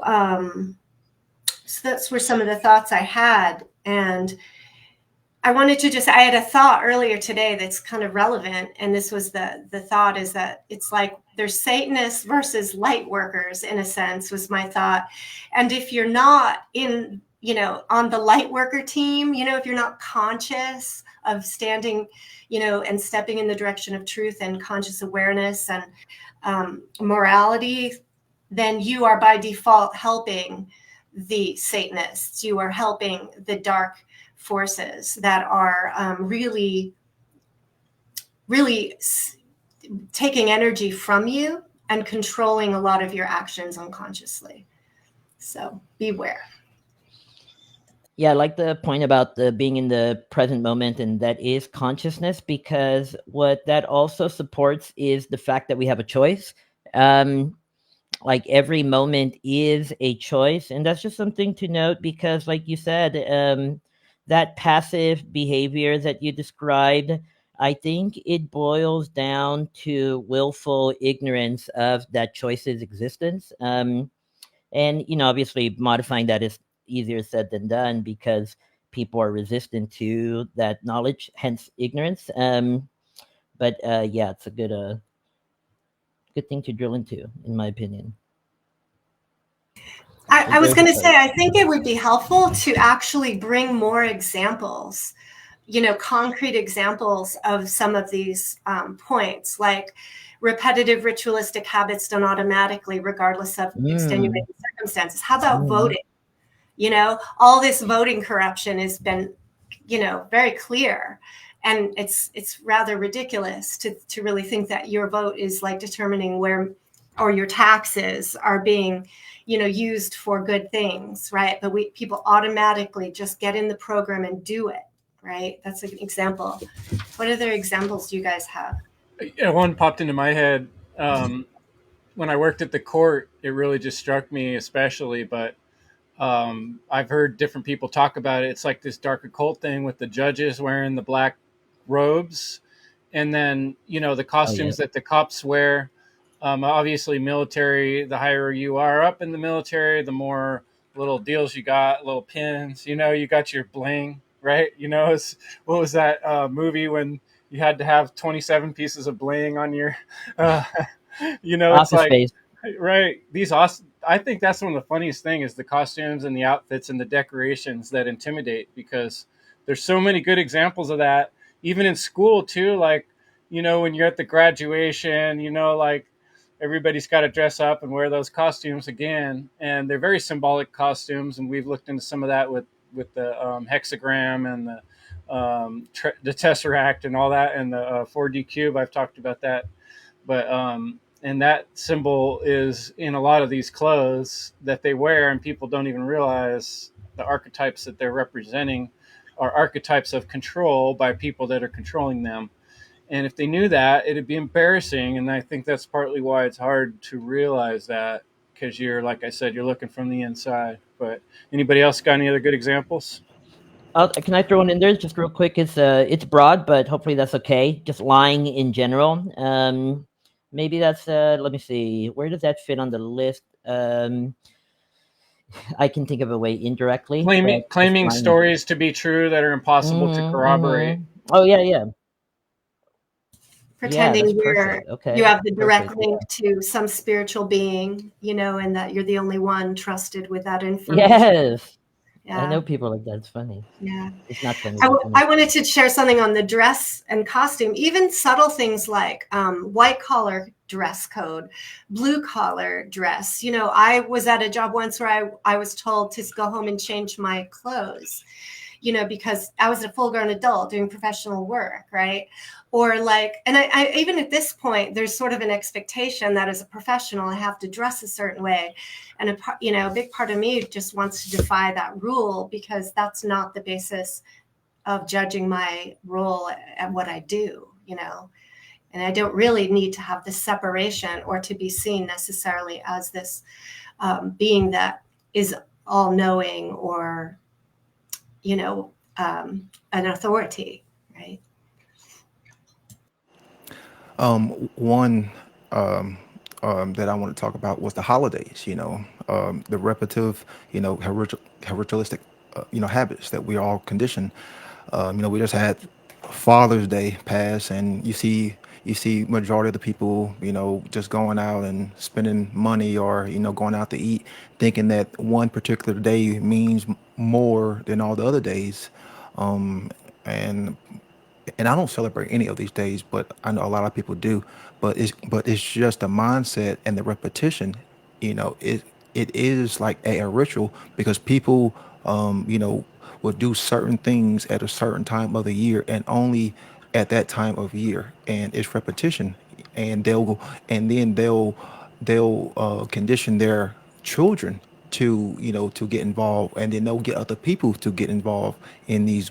that's where some of the thoughts I had. And I wanted to I had a thought earlier today that's kind of relevant. And this was the thought is that it's like there's Satanists versus light workers, in a sense, was my thought. And if you're not on the light worker team, if you're not conscious of standing, and stepping in the direction of truth and conscious awareness and morality, then you are by default helping the Satanists. You are helping the dark forces that are really, really taking energy from you and controlling a lot of your actions unconsciously. So beware. Yeah, I like the point about the being in the present moment, and that is consciousness, because what that also supports is the fact that we have a choice. Like every moment is a choice, and that's just something to note, because like you said, that passive behavior that you described, I think it boils down to willful ignorance of that choice's existence. And obviously modifying that is easier said than done, because people are resistant to that knowledge, hence ignorance. But yeah, it's a good thing to drill into, in my opinion. I was going to say, I think it would be helpful to actually bring more examples concrete examples of some of these points, like repetitive ritualistic habits done automatically, regardless of extenuating circumstances. How about voting? All this voting corruption has been, very clear. And it's rather ridiculous to really think that your vote is like determining where, or your taxes are being, used for good things, right? But people automatically just get in the program and do it, right? That's an example. What other examples do you guys have? One popped into my head. When I worked at the court, it really just struck me especially, but I've heard different people talk about it. It's like this dark occult thing with the judges wearing the black robes, and then the costumes that the cops wear. Obviously, military. The higher you are up in the military, the more little deals you got, little pins. You got your bling, right? What was that movie when you had to have 27 pieces of bling on your? It's Office like Space. right. I think that's one of the funniest thing is the costumes and the outfits and the decorations that intimidate, because there's so many good examples of that, even in school too. Like, when you're at the graduation, like everybody's got to dress up and wear those costumes again, and they're very symbolic costumes. And we've looked into some of that with the hexagram and the tesseract and all that, and the 4D cube. I've talked about that, but and that symbol is in a lot of these clothes that they wear, and people don't even realize the archetypes that they're representing are archetypes of control by people that are controlling them. And if they knew that, it'd be embarrassing. And I think that's partly why it's hard to realize that, because you're, like I said, you're looking from the inside. But anybody else got any other good examples? Can I throw one in there just real quick? It's broad, but hopefully that's okay. Just lying in general. Maybe that's let me see. Where does that fit on the list? I can think of a way indirectly. Claiming stories to be true that are impossible to corroborate. Oh yeah. Pretending you have the direct Perfect, link to some spiritual being, and that you're the only one trusted with that information. Yes. Yeah. I know people like that. It's funny. Yeah. It's not funny. I wanted to share something on the dress and costume, even subtle things like white collar dress code, blue collar dress. I was at a job once where I was told to go home and change my clothes, because I was a full grown adult doing professional work, right? Or like, and I even at this point, there's sort of an expectation that as a professional, I have to dress a certain way. And a big part of me just wants to defy that rule, because that's not the basis of judging my role at what I do, and I don't really need to have this separation or to be seen necessarily as this being that is all knowing or, an authority, right? One that I want to talk about was the holidays. The repetitive, ritualistic, habits that we all conditioned. We just had Father's Day pass, and you see majority of the people, just going out and spending money, or going out to eat, thinking that one particular day means more than all the other days. And I don't celebrate any of these days, but I know a lot of people do. But it's just the mindset and the repetition. It is like a ritual, because people will do certain things at a certain time of the year, and only at that time of year, and it's repetition. And they'll condition their children to get involved, and then they'll get other people to get involved in these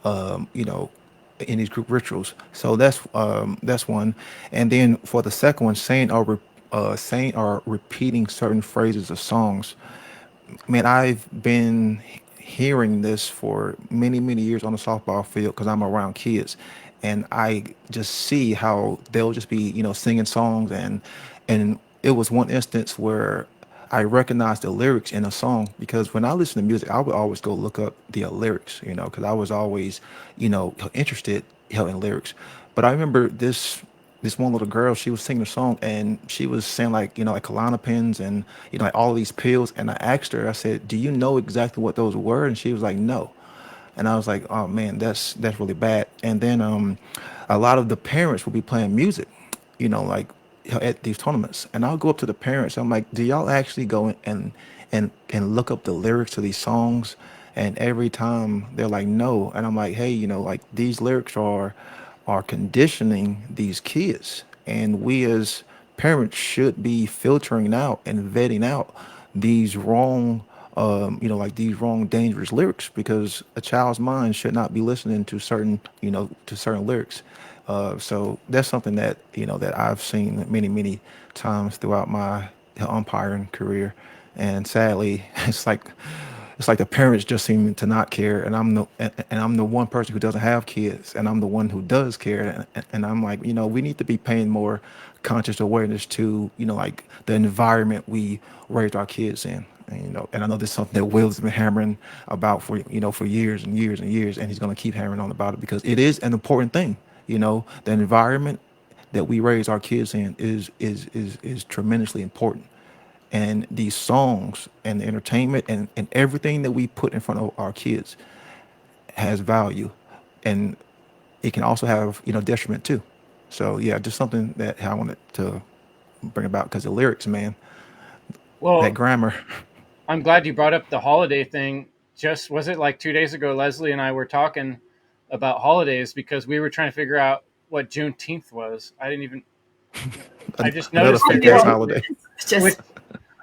um, you know in these group rituals. So that's one. And then for the second one, saying or repeating certain phrases of songs. Man, I've been hearing this for many, many years on the softball field, because I'm around kids, and I just see how they'll just be, singing songs, and it was one instance where I recognized the lyrics in a song, because when I listen to music, I would always go look up the lyrics, because I was always, interested in lyrics. But I remember this one little girl, she was singing a song, and she was saying, like Klonopins, and like all these pills. And I asked her, I said, "Do you know exactly what those were?" And she was like, "No." And I was like, oh man, that's really bad. And then a lot of the parents will be playing music, like at these tournaments, and I'll go up to the parents. I'm like, do y'all actually go and look up the lyrics to these songs? And every time they're like, no. And I'm like, hey, like these lyrics are conditioning these kids, and we as parents should be filtering out and vetting out these wrong like these wrong dangerous lyrics, because a child's mind should not be listening to certain lyrics. So that's something that that I've seen many times throughout my umpiring career, and sadly, it's like the parents just seem to not care, and I'm the one person who doesn't have kids, and I'm the one who does care, and I'm like, we need to be paying more conscious awareness to like the environment we raised our kids in. And, and I know this is something that Will's been hammering about for years and years and years, and he's going to keep hammering on about it because it is an important thing. The environment that we raise our kids in is tremendously important, and these songs and the entertainment and everything that we put in front of our kids has value, and it can also have detriment too. So yeah, just something that I wanted to bring about, because the lyrics, man, that Well, grammar. I'm glad you brought up the holiday thing. Just was it like 2 days ago, Leslie and I were talking about holidays because we were trying to figure out what Juneteenth was. I didn't even. I just Another noticed it fake ass recently, holiday. which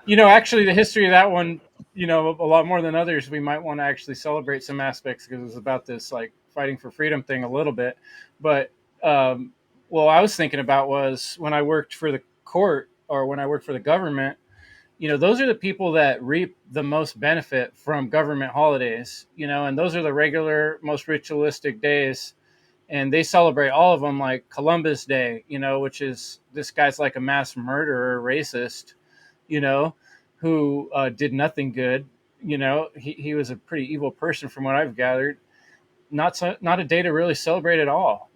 Just actually the history of that one, a lot more than others. We might want to actually celebrate some aspects because it's about this like fighting for freedom thing a little bit. But what I was thinking about was when I worked for the court or when I worked for the government. Those are the people that reap the most benefit from government holidays, and those are the regular, most ritualistic days. And they celebrate all of them, like Columbus Day, which is this guy's like a mass murderer, racist, you know, who did nothing good. He was a pretty evil person from what I've gathered. Not a day to really celebrate at all.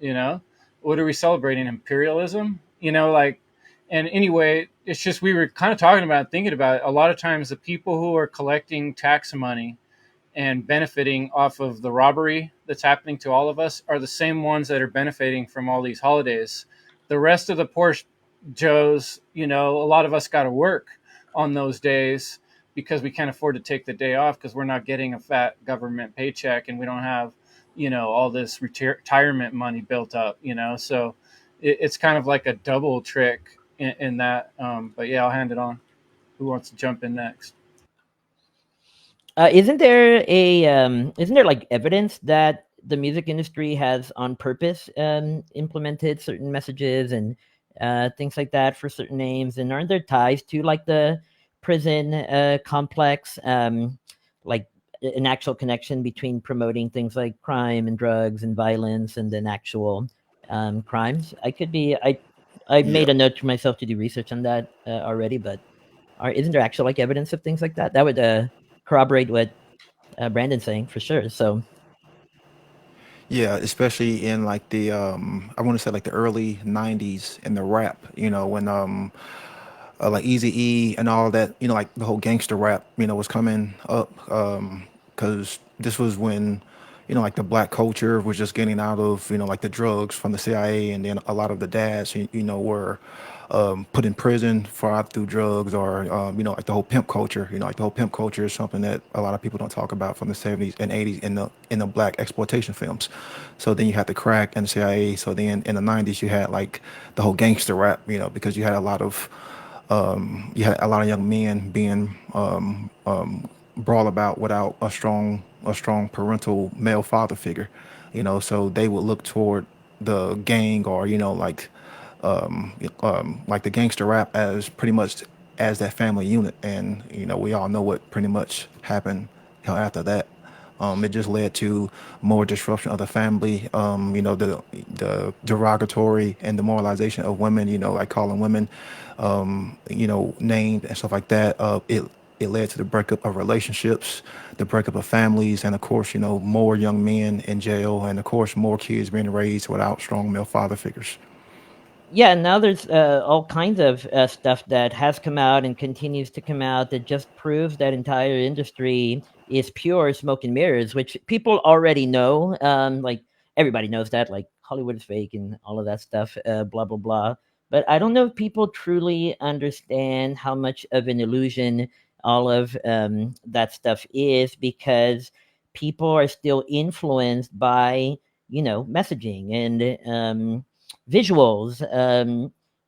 What are we celebrating? Imperialism? Like, and anyway, it's just we were kind of talking about, thinking about it. A lot of times, the people who are collecting tax money and benefiting off of the robbery that's happening to all of us are the same ones that are benefiting from all these holidays. The rest of the poor Joes, a lot of us got to work on those days because we can't afford to take the day off because we're not getting a fat government paycheck and we don't have, all this retirement money built up, so it's kind of like a double trick in that. But yeah, I'll hand it on. Who wants to jump in next? Isn't there like evidence that the music industry has on purpose implemented certain messages and things like that for certain names? And aren't there ties to like the prison complex, like an actual connection between promoting things like crime and drugs and violence and then actual crimes? I Yeah. made a note to myself to do research on that already, but isn't there actual like evidence of things like that? That would corroborate what Brandon's saying for sure. So Yeah, especially in like the I want to say like the early '90s in the rap, when like Easy E and all that, like the whole gangster rap, was coming up, because this was when, like the black culture was just getting out of, like the drugs from the CIA, and then a lot of the dads, were put in prison for out through drugs, or like the whole pimp culture. Like the whole pimp culture is something that a lot of people don't talk about from the '70s and '80s in the black exploitation films. So then you had the crack and the CIA. So then in the '90s you had like the whole gangster rap, because you had a lot of young men being brought about without a strong parental male father figure, so they would look toward the gang, or like the gangster rap as pretty much as that family unit. And we all know what pretty much happened after that. It just led to more disruption of the family. The derogatory and demoralization of women. Like calling women, named and stuff like that. It led to the breakup of relationships, the breakup of families, and of course, more young men in jail, and of course, more kids being raised without strong male father figures. yeah, now there's all kinds of stuff that has come out and continues to come out that just proves that entire industry is pure smoke and mirrors, which people already know. Like everybody knows that, like Hollywood is fake and all of that stuff, blah blah blah. But I don't know if people truly understand how much of an illusion all of that stuff is, because people are still influenced by, you know, messaging and visuals.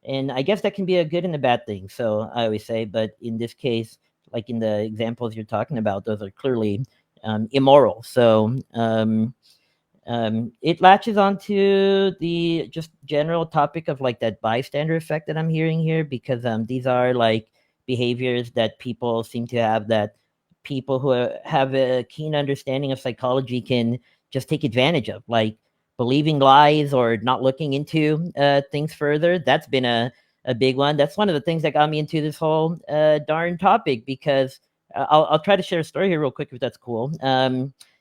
And I guess that can be a good and a bad thing. So I always say, but in this case, like in the examples you're talking about, those are clearly immoral. So it latches onto the just general topic of like that bystander effect that I'm hearing here, because these are like behaviors that people seem to have, that people who have a keen understanding of psychology can just take advantage of, like believing lies or not looking into things further. That's been a big one. That's one of the things that got me into this whole darn topic, because I'll try to share a story here real quick if that's cool.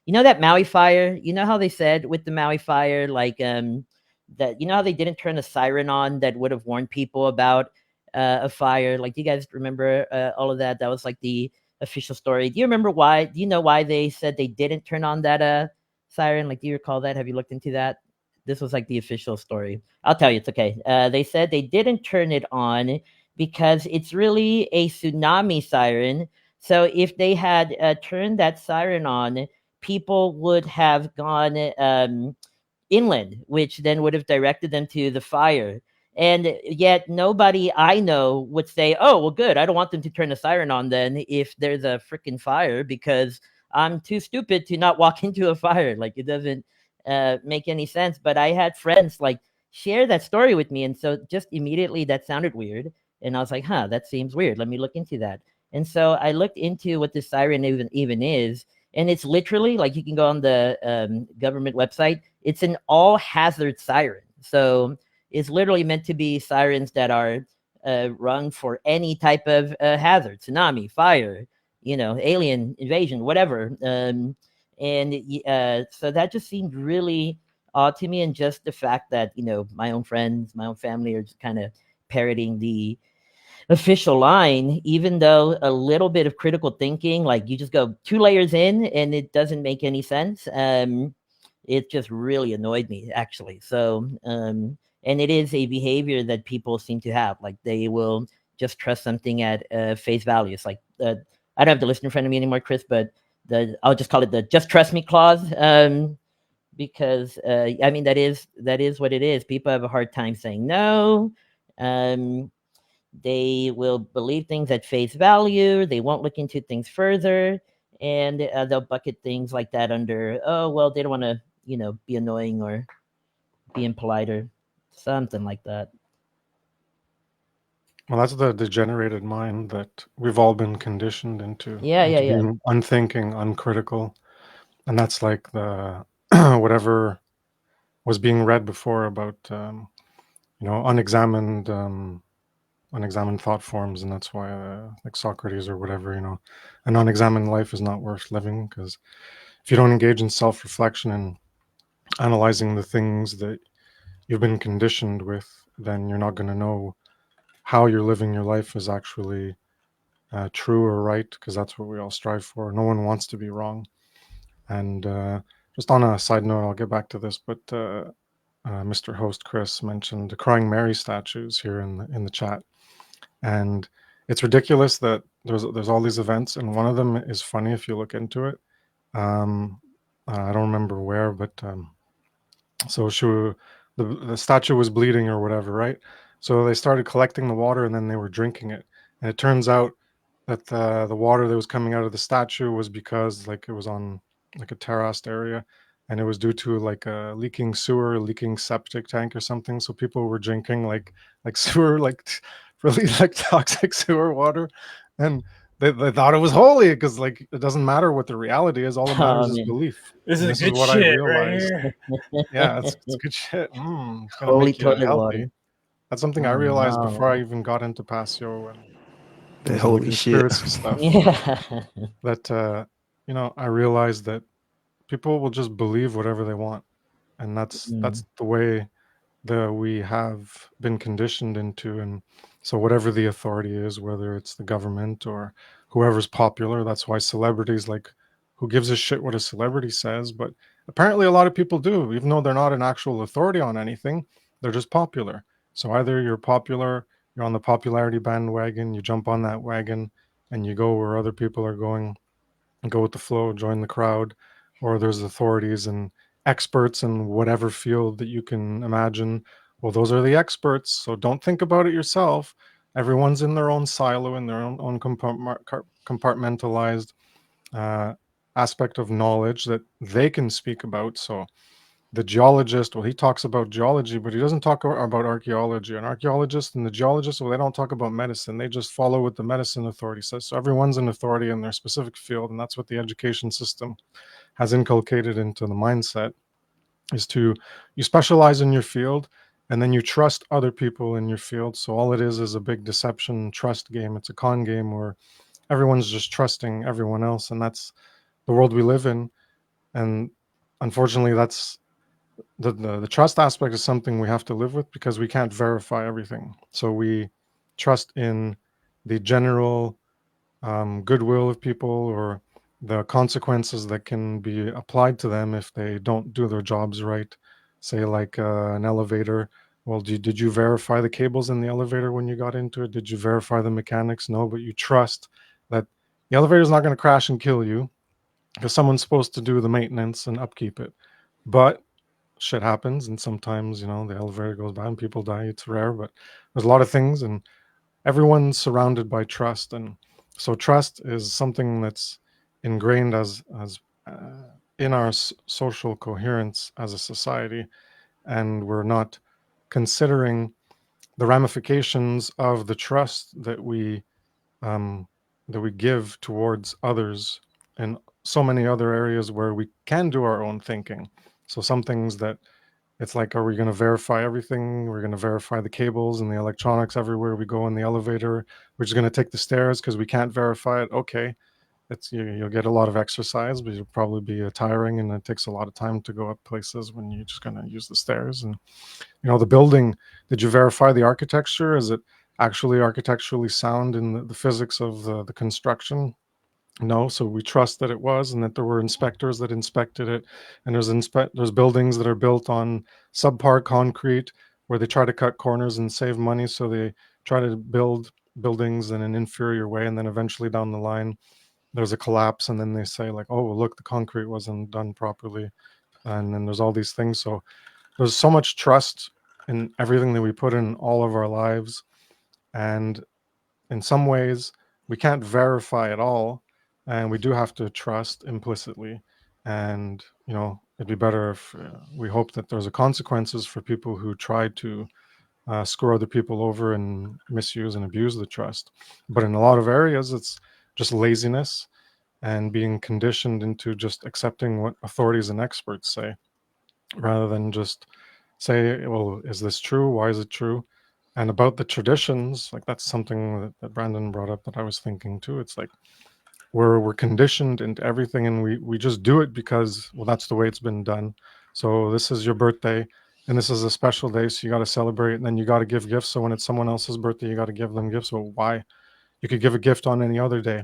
You know that Maui fire? You know how they said with the Maui fire, like that, you know how they didn't turn a siren on that would have warned people about a fire? Like, do you guys remember all of that? That was like the official story. Do you remember why? Do you know why they said they didn't turn on that siren? Like, do you recall that? Have you looked into that? This was like the official story. I'll tell you, it's okay. They said they didn't turn it on because it's really a tsunami siren. So if they had turned that siren on, people would have gone inland, which then would have directed them to the fire. And yet nobody I know would say, oh, well, good, I don't want them to turn the siren on then if there's a freaking fire, because I'm too stupid to not walk into a fire. Like, it doesn't make any sense. But I had friends like share that story with me. And so just immediately that sounded weird. And I was like, huh, that seems weird. Let me look into that. And so I looked into what the siren even is. And it's literally like, you can go on the government website. It's an all hazard siren. So it's literally meant to be sirens that are rung for any type of hazard, tsunami, fire, you know, alien invasion, whatever. And so that just seemed really odd to me. And just the fact that, you know, my own friends, my own family are just kind of parroting the official line, even though a little bit of critical thinking, like you just go 2 layers in and it doesn't make any sense. It just really annoyed me, actually. So, and it is a behavior that people seem to have. Like, they will just trust something at face value. It's like, I don't have to listen in front of me anymore, Chris, but I'll just call it the "just trust me" clause. Because I mean, that is what it is. People have a hard time saying no. They will believe things at face value. They won't look into things further, and they'll bucket things like that under, oh, well, they don't want to, you know, be annoying or be impolite or something like that. Well, that's the degenerated mind that we've all been conditioned into. Yeah. Being unthinking, uncritical. And that's like the whatever was being read before about unexamined thought forms, and that's why like Socrates or whatever, an unexamined life is not worth living, because if you don't engage in self-reflection and analyzing the things that you've been conditioned with, then you're not going to know how you're living your life is actually true or right, because that's what we all strive for. No one wants to be wrong. And just on a side note, I'll get back to this, but Mr. Host Chris mentioned the Crying Mary statues here in the chat, and it's ridiculous that there's all these events, and one of them is funny if you look into it. I don't remember where, but so the statue was bleeding or whatever, right? So they started collecting the water and then they were drinking it, and it turns out that the water that was coming out of the statue was because like it was on like a terraced area, and it was due to like a leaking sewer, leaking septic tank or something. So people were drinking like sewer, like really like toxic sewer water, and they thought it was holy, because like it doesn't matter what the reality is, all that Oh, matters is man. belief. This And is this is good what I shit right realized. here. Yeah, it's good shit. It's gonna Holy make you toilet healthy. water. That's something I Oh, realized before I no. even got into Passio and That some holy shit. conspiracy stuff. Yeah. That I realized that people will just believe whatever they want, and that's the way that we have been conditioned into. And so whatever the authority is, whether it's the government or whoever's popular, that's why celebrities like who gives a shit what a celebrity says? But apparently a lot of people do, even though they're not an actual authority on anything. They're just popular. So either you're popular, you're on the popularity bandwagon, you jump on that wagon and you go where other people are going, and go with the flow, join the crowd, or there's authorities and experts in whatever field that you can imagine. Well, those are the experts, so don't think about it yourself. Everyone's in their own silo, in their own compartmentalized uh, aspect of knowledge that they can speak about. So the geologist, well, he talks about geology, but he doesn't talk about archaeology. An archaeologist and the geologist, well, they don't talk about medicine. They just follow what the medicine authority says. So everyone's an authority in their specific field, and that's what the education system has inculcated into the mindset, is to, you specialize in your field, and then you trust other people in your field. So all it is a big deception trust game. It's a con game where everyone's just trusting everyone else, and that's the world we live in. And unfortunately, that's the trust aspect is something we have to live with, because we can't verify everything. So we trust in the general goodwill of people, or the consequences that can be applied to them if they don't do their jobs right. Say like an elevator. Well, did you verify the cables in the elevator when you got into it? Did you verify the mechanics? No, but you trust that the elevator is not going to crash and kill you, because someone's supposed to do the maintenance and upkeep it. But shit happens, and sometimes, the elevator goes bad and people die. It's rare, but there's a lot of things, and everyone's surrounded by trust. And so trust is something that's ingrained as in our social coherence as a society, and we're not considering the ramifications of the trust um, that we give towards others in so many other areas where we can do our own thinking. So some things that, it's like, are we going to verify everything? We're going to verify the cables and the electronics everywhere we go in the elevator. We're just going to take the stairs because we can't verify it. Okay, you'll get a lot of exercise, but you'll probably be tiring, and it takes a lot of time to go up places when you're just going to use the stairs. And the building, did you verify the architecture? Is it actually architecturally sound in the physics of the construction? No, so we trust that it was, and that there were inspectors that inspected it. And there's buildings that are built on subpar concrete where they try to cut corners and save money, so they try to build buildings in an inferior way, and then eventually down the line there's a collapse, and then they say like, oh, well, look, the concrete wasn't done properly, and then there's all these things. So there's so much trust in everything that we put in all of our lives, and in some ways we can't verify it all, and we do have to trust implicitly. And it'd be better if we hope that there's a consequences for people who try to screw other people over and misuse and abuse the trust. But in a lot of areas, it's just laziness and being conditioned into just accepting what authorities and experts say, rather than just say, well, is this true? Why is it true? And about the traditions, like, that's something that Brandon brought up that I was thinking too. It's like we're conditioned into everything, and we just do it because, well, that's the way it's been done. So this is your birthday, and this is a special day, so you got to celebrate, and then you got to give gifts. So when it's someone else's birthday, you got to give them gifts. Well, why? You could give a gift on any other day.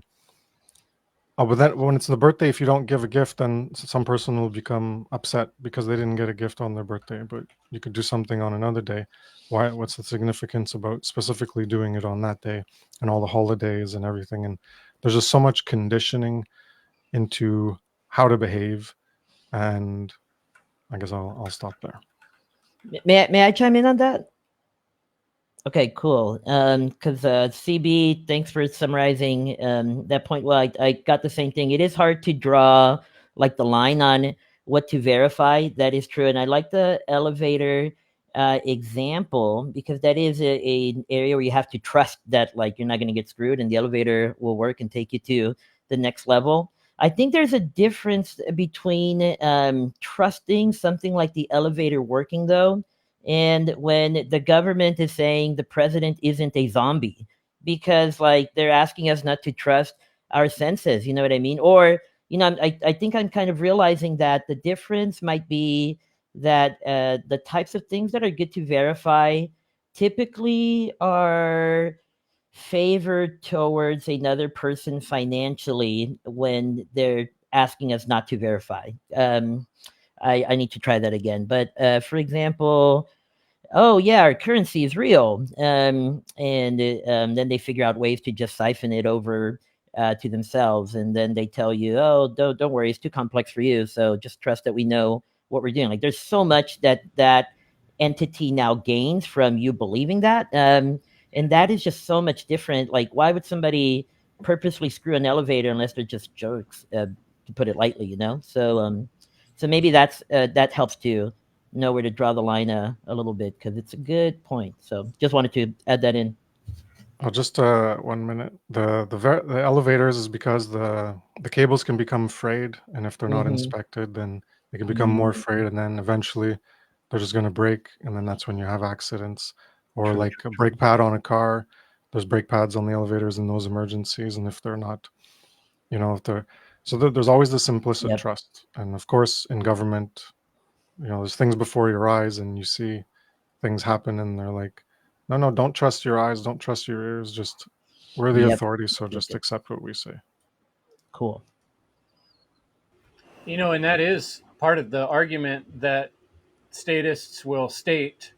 Oh, but then when it's the birthday, if you don't give a gift, then some person will become upset because they didn't get a gift on their birthday. But you could do something on another day. Why? What's the significance about specifically doing it on that day, and all the holidays and everything? And there's just so much conditioning into how to behave. And I guess I'll stop there. May I chime in on that? Okay, cool. Because CB, thanks for summarizing that point. Well, I got the same thing. It is hard to draw like the line on what to verify. That is true, and I like the elevator example, because that is a area where you have to trust that like you're not going to get screwed, and the elevator will work and take you to the next level. I think there's a difference between trusting something like the elevator working, though, and when the government is saying the president isn't a zombie, because like they're asking us not to trust our senses, you know what I mean? Or, I think I'm kind of realizing that the difference might be that the types of things that are good to verify typically are favored towards another person financially when they're asking us not to verify. I need to try that again. But for example, oh yeah, our currency is real, and then they figure out ways to just siphon it over to themselves, and then they tell you, oh, don't worry, it's too complex for you, so just trust that we know what we're doing. Like there's so much that entity now gains from you believing that, and that is just so much different. Like why would somebody purposely screw an elevator unless they're just jerks, to put it lightly, you know? So maybe that helps too, know where to draw the line a little bit, because it's a good point. So just wanted to add that in. Oh, just 1 minute. The elevators is because the cables can become frayed, and if they're not Mm-hmm. inspected, then they can become more frayed, and then eventually they're just going to break, and then that's when you have accidents. Or True. like a brake pad on a car, there's brake pads on the elevators in those emergencies, and if they're not, if they're there's always this implicit Yep. trust, and of course in government, there's things before your eyes, and you see things happen, and they're like, no, don't trust your eyes, don't trust your ears, just we're the Yep. authority, so Yep. just accept what we say. Cool. And that is part of the argument that statists will state,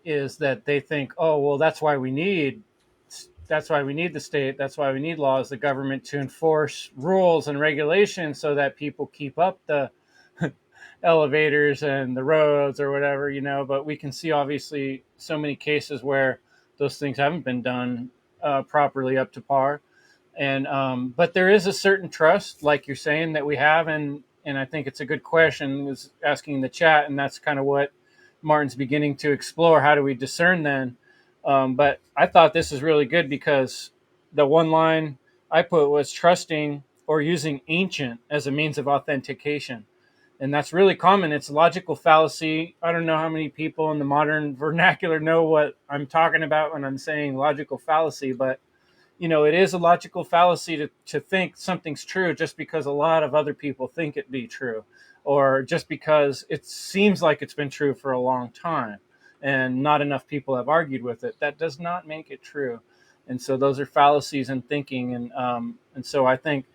is that they think, oh, well, that's why we need the state, that's why we need laws, the government, to enforce rules and regulations so that people keep up the elevators and the roads or whatever, but we can see obviously so many cases where those things haven't been done properly up to par. And but there is a certain trust, like you're saying, that we have, and I think it's a good question is asking in the chat, and that's kind of what Martin's beginning to explore. How do we discern then? But I thought this is really good, because the one line I put was trusting or using ancient as a means of authentication. And that's really common. It's logical fallacy. I don't know how many people in the modern vernacular know what I'm talking about when I'm saying logical fallacy, but it is a logical fallacy to think something's true just because a lot of other people think it be true, or just because it seems like it's been true for a long time and not enough people have argued with it. That does not make it true. And so those are fallacies in thinking. And so I think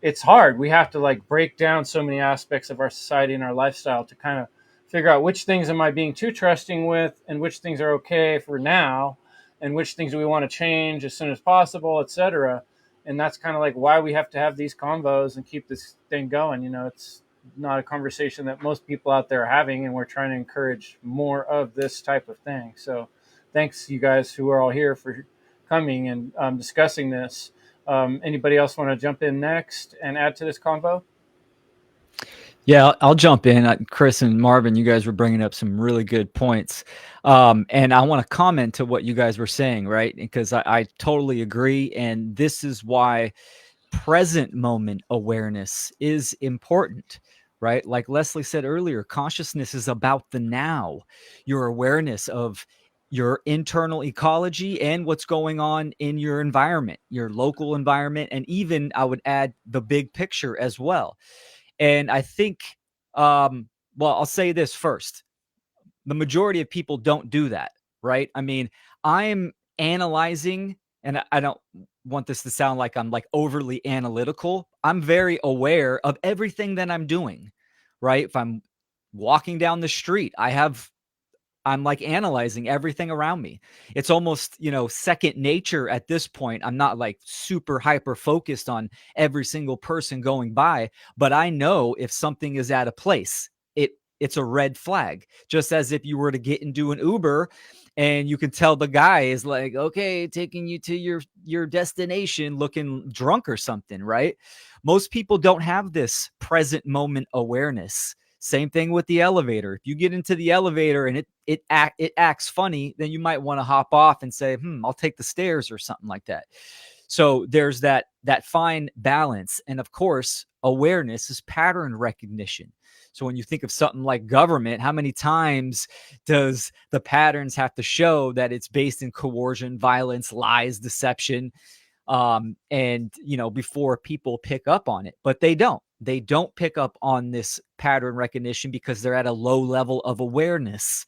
it's hard. We have to break down so many aspects of our society and our lifestyle to kind of figure out which things am I being too trusting with, and which things are okay for now, and which things do we want to change as soon as possible, etc. And that's kind of why we have to have these convos and keep this thing going. It's not a conversation that most people out there are having, and we're trying to encourage more of this type of thing. So thanks, you guys who are all here, for coming and discussing this. Anybody else want to jump in next and add to this convo? Yeah, I'll jump in. Chris and Marvin, you guys were bringing up some really good points. And I want to comment to what you guys were saying, right? Because I totally agree. And this is why present moment awareness is important, right? Like Leslie said earlier, consciousness is about the now, your awareness of your internal ecology and what's going on in your environment, your local environment, and even I would add the big picture as well. And I think, well, I'll say this first. The majority of people don't do that, right? I mean, I'm analyzing, and I don't want this to sound like I'm overly analytical. I'm very aware of everything that I'm doing, right? If I'm walking down the street, I'm analyzing everything around me. It's almost, second nature at this point. I'm not super hyper focused on every single person going by, but I know if something is at a place, it's a red flag. Just as if you were to get into an Uber and you can tell the guy is okay, taking you to your destination looking drunk or something, right? Most people don't have this present moment awareness. Same thing with the elevator. If you get into the elevator and it acts funny, then you might want to hop off and say, I'll take the stairs or something like that. So there's that fine balance. And of course, awareness is pattern recognition. So when you think of something like government, how many times does the patterns have to show that it's based in coercion, violence, lies, deception, and before people pick up on it? But they don't pick up on this pattern recognition because they're at a low level of awareness.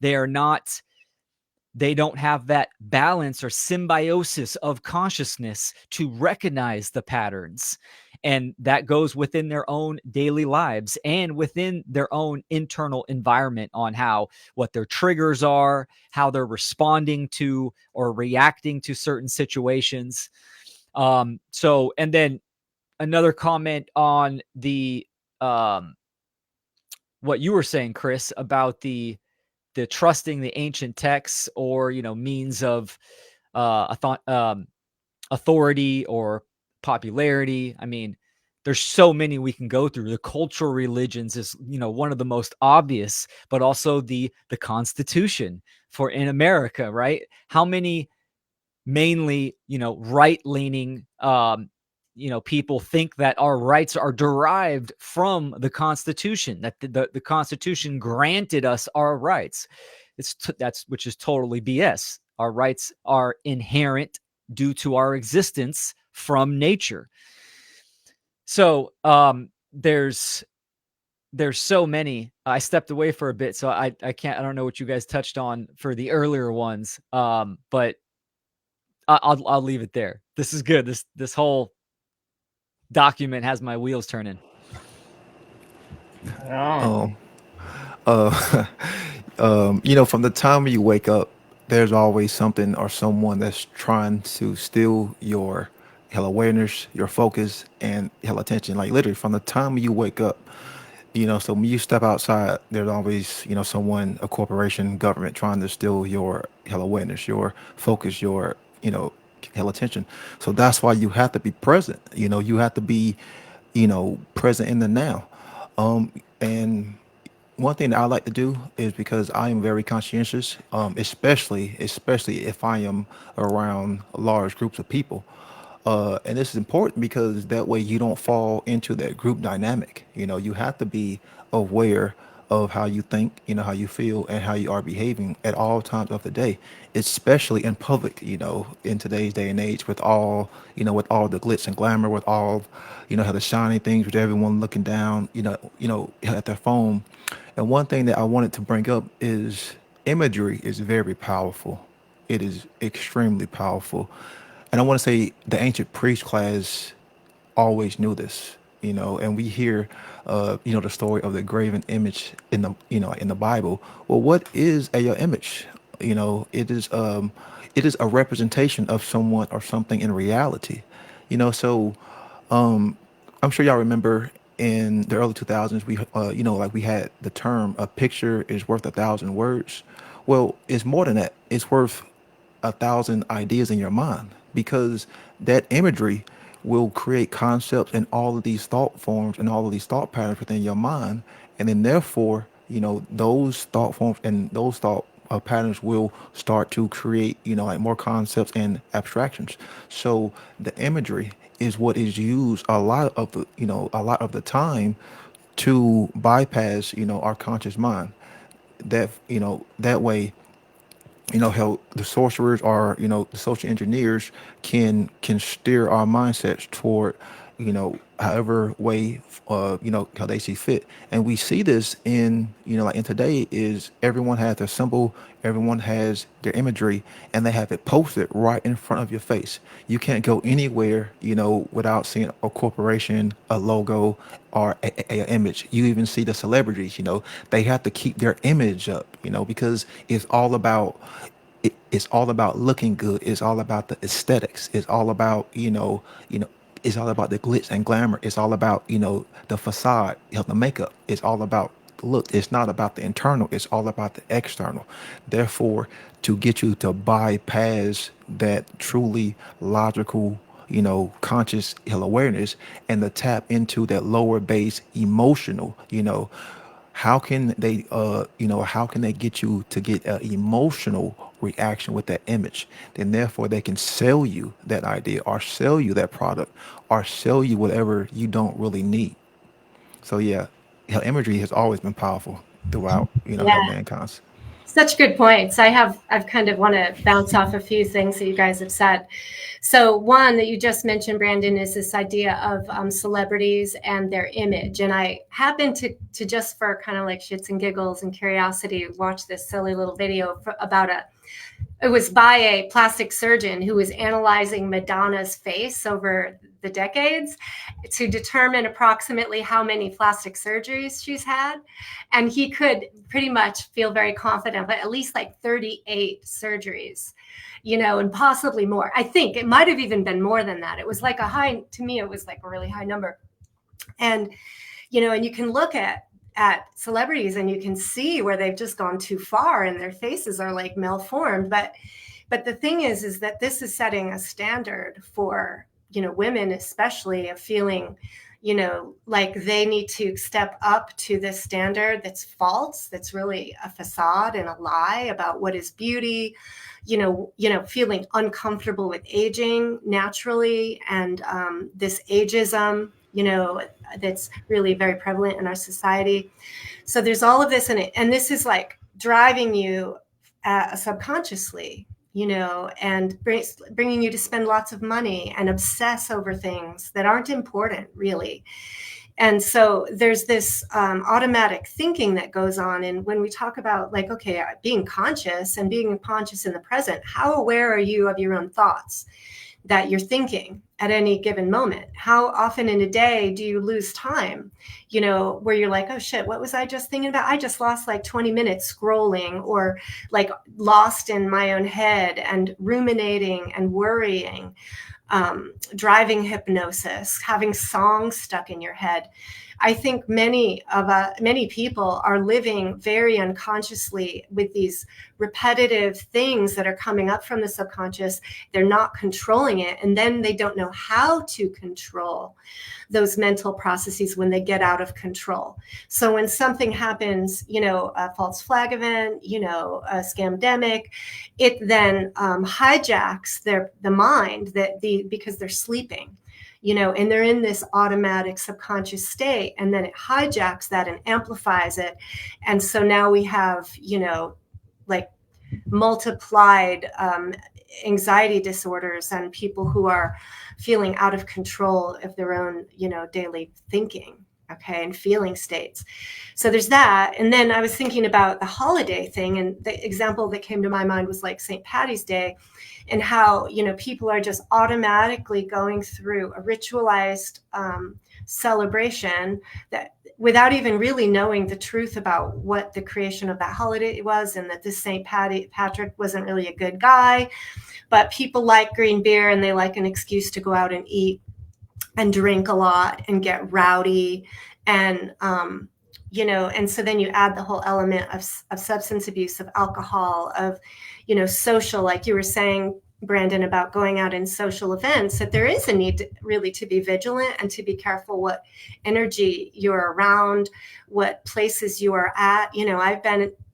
They don't have that balance or symbiosis of consciousness to recognize the patterns. And that goes within their own daily lives and within their own internal environment on what their triggers are, how they're responding to or reacting to certain situations. So, and then another comment on the what you were saying, Chris, about the trusting the ancient texts, or means of authority or popularity. I mean, there's so many we can go through. The cultural religions is one of the most obvious, but also the Constitution for in America, right? How many mainly right leaning people think that our rights are derived from the Constitution, that the Constitution granted us our rights. That's which is totally BS. Our rights are inherent due to our existence from nature. So there's so many. I stepped away for a bit, so I don't know what you guys touched on for the earlier ones, but I'll leave it there. This is good. This whole document has my wheels turning. Um, from the time you wake up, there's always something or someone that's trying to steal your hell awareness, your focus, and hell attention. Like literally, from the time you wake up, so when you step outside, there's always, someone, a corporation, government trying to steal your hell awareness, your focus, your, hell attention. So that's why you have to be present. You have to be, present in the now. And one thing that I like to do is because I am very conscientious, especially if I am around large groups of people. And this is important because that way you don't fall into that group dynamic. You have to be aware of how you think, how you feel, and how you are behaving at all times of the day, especially in public. In today's day and age, with all the glitz and glamour, with all, how the shiny things, with everyone looking down, at their phone. And one thing that I wanted to bring up is imagery is very powerful. It is extremely powerful. And I want to say the ancient priest class always knew this, and we hear, the story of the graven image in the Bible. Well, what is a image? It is a representation of someone or something in reality, so I'm sure y'all remember in the early 2000s, like we had the term "a picture is worth 1,000 words." Well, it's more than that. It's worth 1,000 ideas in your mind, because that imagery will create concepts and all of these thought forms and all of these thought patterns within your mind, and then therefore, those thought forms and those thought patterns will start to create, like more concepts and abstractions. So the imagery is what is used a lot of the time to bypass, our conscious mind. That way, how the sorcerers are, the social engineers can steer our mindsets toward, however way, how they see fit. And we see this in, like in today, is everyone has their symbol, everyone has their imagery, and they have it posted right in front of your face. You can't go anywhere, without seeing a corporation, a logo, or a image. You even see the celebrities, they have to keep their image up, because it's all about looking good. It's all about the aesthetics. It's all about, it's all about the glitz and glamour. It's all about, the facade, the makeup. It's all about the look. It's not about the internal. It's all about the external. Therefore, to get you to bypass that truly logical, conscious awareness, and to tap into that lower base emotional, how can they get you to get an emotional reaction with that image? Then therefore they can sell you that idea, or sell you that product, or sell you whatever you don't really need. So yeah, hell, imagery has always been powerful throughout, hell, Yeah. mankind's. Such good points. I've kind of want to bounce off a few things that you guys have said. So one that you just mentioned, Brandon, is this idea of celebrities and their image. And I happened to just for kind of like shits and giggles and curiosity, watch this silly little video about it was by a plastic surgeon who was analyzing Madonna's face over the decades to determine approximately how many plastic surgeries she's had. And he could pretty much feel very confident, but at least like 38 surgeries, and possibly more. I think it might have even been more than that. It was like to me, it was like a really high number. And, and you can look at celebrities and you can see where they've just gone too far and their faces are like malformed. But the thing is that this is setting a standard for, women, especially, of feeling, like they need to step up to this standard that's false, that's really a facade and a lie about what is beauty, feeling uncomfortable with aging naturally, and this ageism, that's really very prevalent in our society. So there's all of this in it. And this is like driving you subconsciously, and bringing you to spend lots of money and obsess over things that aren't important, really. And so there's this automatic thinking that goes on. And when we talk about like, okay, being conscious and being conscious in the present, how aware are you of your own thoughts that you're thinking at any given moment? How often in a day do you lose time, where you're like, oh shit, what was I just thinking about? I just lost like 20 minutes scrolling, or like lost in my own head and ruminating and worrying, driving hypnosis, having songs stuck in your head. I think many people are living very unconsciously with these repetitive things that are coming up from the subconscious. They're not controlling it, and then they don't know how to control those mental processes when they get out of control. So when something happens, a false flag event, a scamdemic, it then hijacks the mind because they're sleeping. And they're in this automatic subconscious state, and then it hijacks that and amplifies it. And so now we have, like multiplied anxiety disorders and people who are feeling out of control of their own, daily thinking, okay, and feeling states. So there's that. And then I was thinking about the holiday thing, and the example that came to my mind was like St. Patty's Day, and how, people are just automatically going through a ritualized celebration that without even really knowing the truth about what the creation of that holiday was, and that this St. Patrick wasn't really a good guy, but people like green beer and they like an excuse to go out and eat and drink a lot and get rowdy. And, and so then you add the whole element of substance abuse, of alcohol, of, social, like you were saying, Brandon, about going out in social events, that there is a need to be vigilant and to be careful what energy you're around, what places you are at.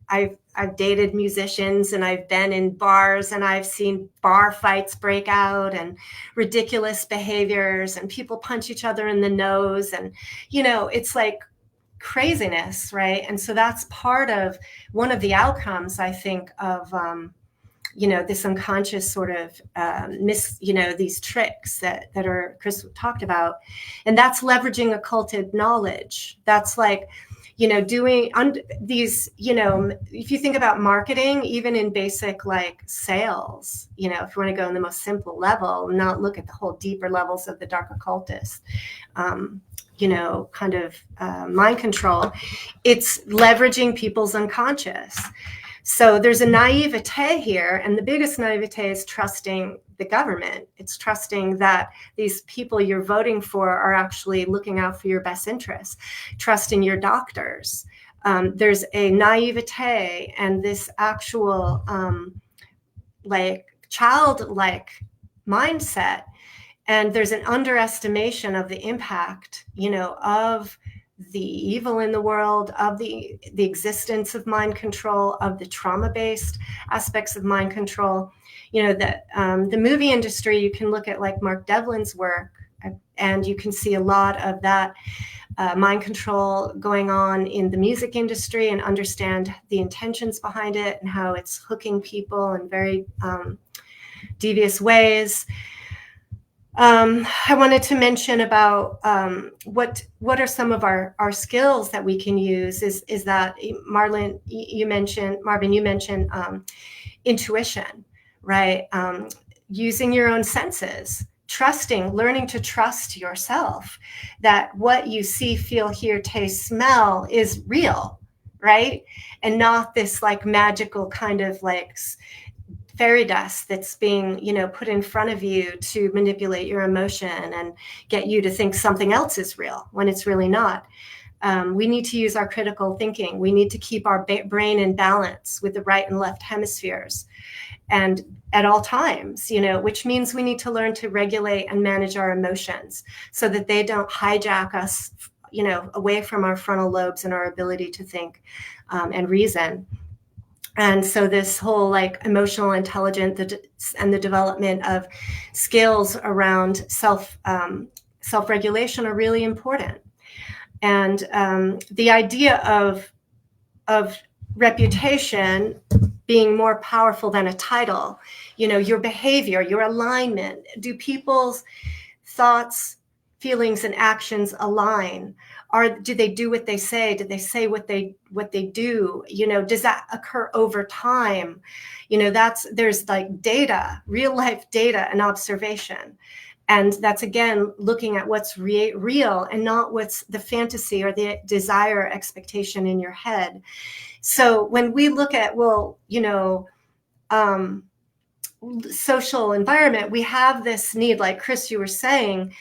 I've dated musicians, and I've been in bars, and I've seen bar fights break out and ridiculous behaviors, and people punch each other in the nose, and it's like craziness, right? And so that's part of one of the outcomes, I think, of this unconscious sort of these tricks that are Chris talked about. And that's leveraging occulted knowledge. That's like doing these, if you think about marketing, even in basic like sales, if you want to go in the most simple level, not look at the whole deeper levels of the dark occultist, kind of mind control, it's leveraging people's unconscious. So there's a naivete here, and the biggest naivete is trusting the government. It's trusting that these people you're voting for are actually looking out for your best interests, trusting your doctors. There's a naivete and this actual like childlike mindset, and there's an underestimation of the impact, of the evil in the world, of the existence of mind control, of the trauma-based aspects of mind control. That the movie industry, you can look at like Mark Devlin's work, and you can see a lot of that mind control going on in the music industry, and understand the intentions behind it and how it's hooking people in very devious ways. I wanted to mention about what are some of our skills that we can use is that Marvin, you mentioned intuition, right? Using your own senses, learning to trust yourself, that what you see, feel, hear, taste, smell is real, right? And not this like magical kind of like fairy dust that's being, put in front of you to manipulate your emotion and get you to think something else is real when it's really not. We need to use our critical thinking. We need to keep our brain in balance with the right and left hemispheres, and at all times, which means we need to learn to regulate and manage our emotions so that they don't hijack us, away from our frontal lobes and our ability to think and reason. And so this whole like emotional intelligence and the development of skills around self-regulation are really important. And the idea of reputation being more powerful than a title, your behavior, your alignment. Do people's thoughts, feelings, and actions align? Do they do what they say? Do they say what they do? Does that occur over time? There's like data, real life data and observation. And that's, again, looking at what's real and not what's the fantasy or the desire expectation in your head. So when we look at, social environment, we have this need, like Chris, you were saying,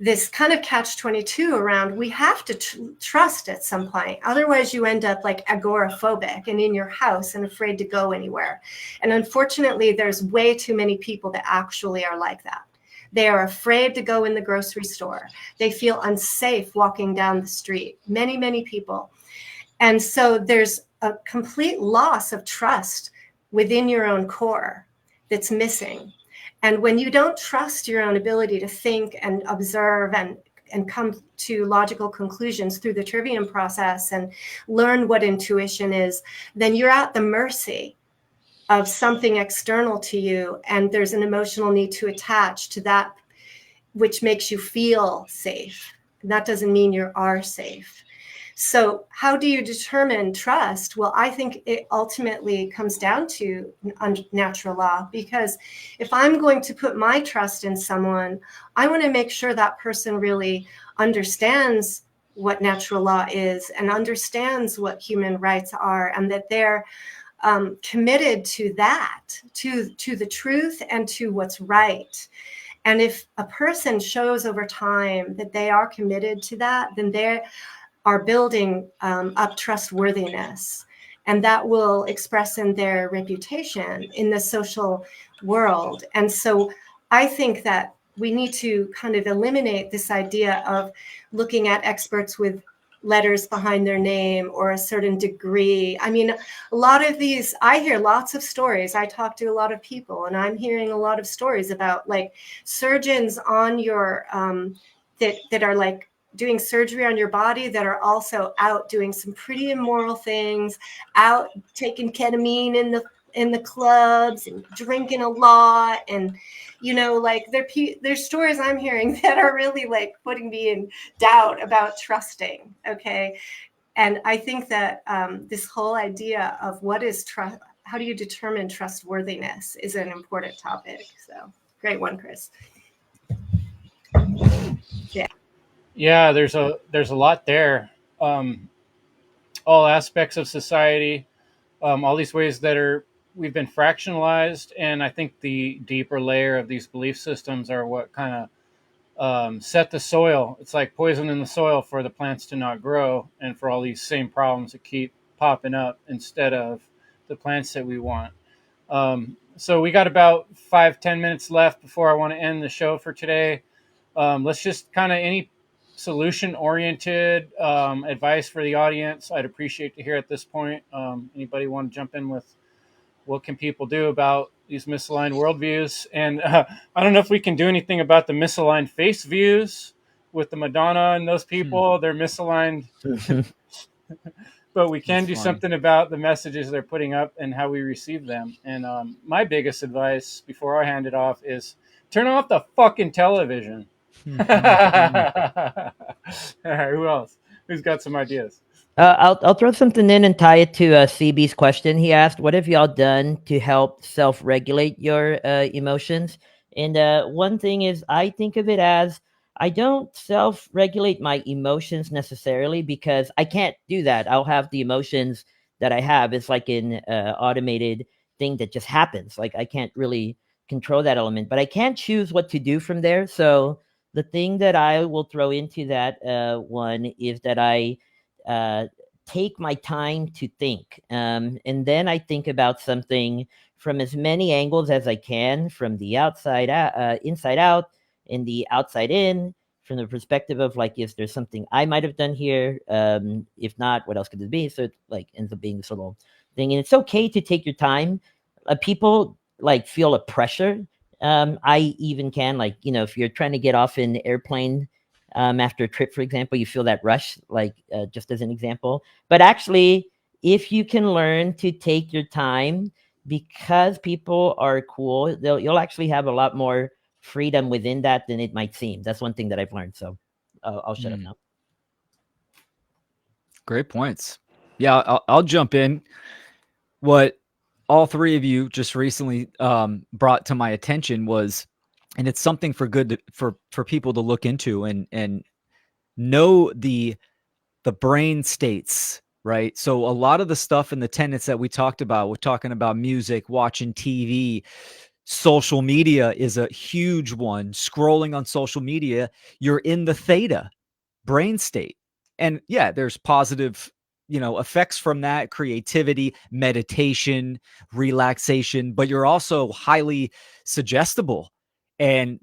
this kind of catch-22 around, we have to trust at some point. Otherwise, you end up like agoraphobic and in your house and afraid to go anywhere. And unfortunately, there's way too many people that actually are like that. They are afraid to go in the grocery store. They feel unsafe walking down the street. Many, many people. And so there's a complete loss of trust within your own core that's missing. And when you don't trust your own ability to think and observe and come to logical conclusions through the trivium process and learn what intuition is, then you're at the mercy of something external to you. And there's an emotional need to attach to that which makes you feel safe. And that doesn't mean you are safe. So how do you determine trust? Well, I think it ultimately comes down to natural law, because if I'm going to put my trust in someone, I want to make sure that person really understands what natural law is and understands what human rights are, and that they're committed to that, to the truth and to what's right. And if a person shows over time that they are committed to that, then they are building up trustworthiness, and that will express in their reputation in the social world. And so I think that we need to kind of eliminate this idea of looking at experts with letters behind their name or a certain degree. I mean, a lot of these, I hear lots of stories. I talk to a lot of people, and I'm hearing a lot of stories about like surgeons on your that are like doing surgery on your body that are also out doing some pretty immoral things, out taking ketamine in the clubs and drinking a lot. And, like there's stories I'm hearing that are really like putting me in doubt about trusting. Okay. And I think that this whole idea of what is trust, how do you determine trustworthiness, is an important topic. So great one, Chris. Yeah. Yeah, there's a lot there. All aspects of society, all these ways that we've been fractionalized, and I think the deeper layer of these belief systems are what kind of set the soil. It's like poison in the soil for the plants to not grow, and for all these same problems that keep popping up instead of the plants that we want. So we got about 5-10 minutes left before I want to end the show for today. Let's just kind of any solution-oriented advice for the audience I'd appreciate to hear at this point. Anybody want to jump in with what can people do about these misaligned worldviews? And I don't know if we can do anything about the misaligned face views with the Madonna and those people. They're misaligned. But we can do something about the messages they're putting up and how we receive them. And my biggest advice before I hand it off is turn off the fucking television. All right, who else? Who's got some ideas? I'll throw something in and tie it to CB's question. He asked, "What have y'all done to help self-regulate your emotions?" And one thing is, I think of it as I don't self regulate my emotions necessarily because I can't do that. I'll have the emotions that I have. It's like an automated thing that just happens. Like I can't really control that element, but I can choose what to do from there. So the thing that I will throw into that one is that I uh, take my time to think. And then I think about something from as many angles as I can, from the outside inside out, and the outside in, from the perspective of like, if there's something I might have done here, if not, what else could it be? So it like ends up being this little thing, and it's okay to take your time. People like feel a pressure. I even can, like, if you're trying to get off an airplane after a trip, for example, you feel that rush, like just as an example. But actually, if you can learn to take your time, because people are cool, you'll actually have a lot more freedom within that than it might seem. That's one thing that I've learned. So I'll shut up now. Great points. Yeah, I'll jump in. What all three of you just recently brought to my attention was, and it's something for people to look into and know the brain states, right? So a lot of the stuff in the tenets that we talked about, we're talking about music, watching TV, social media is a huge one. Scrolling on social media, you're in the theta brain state. And yeah, there's positive, effects from that, creativity, meditation, relaxation, but you're also highly suggestible. And,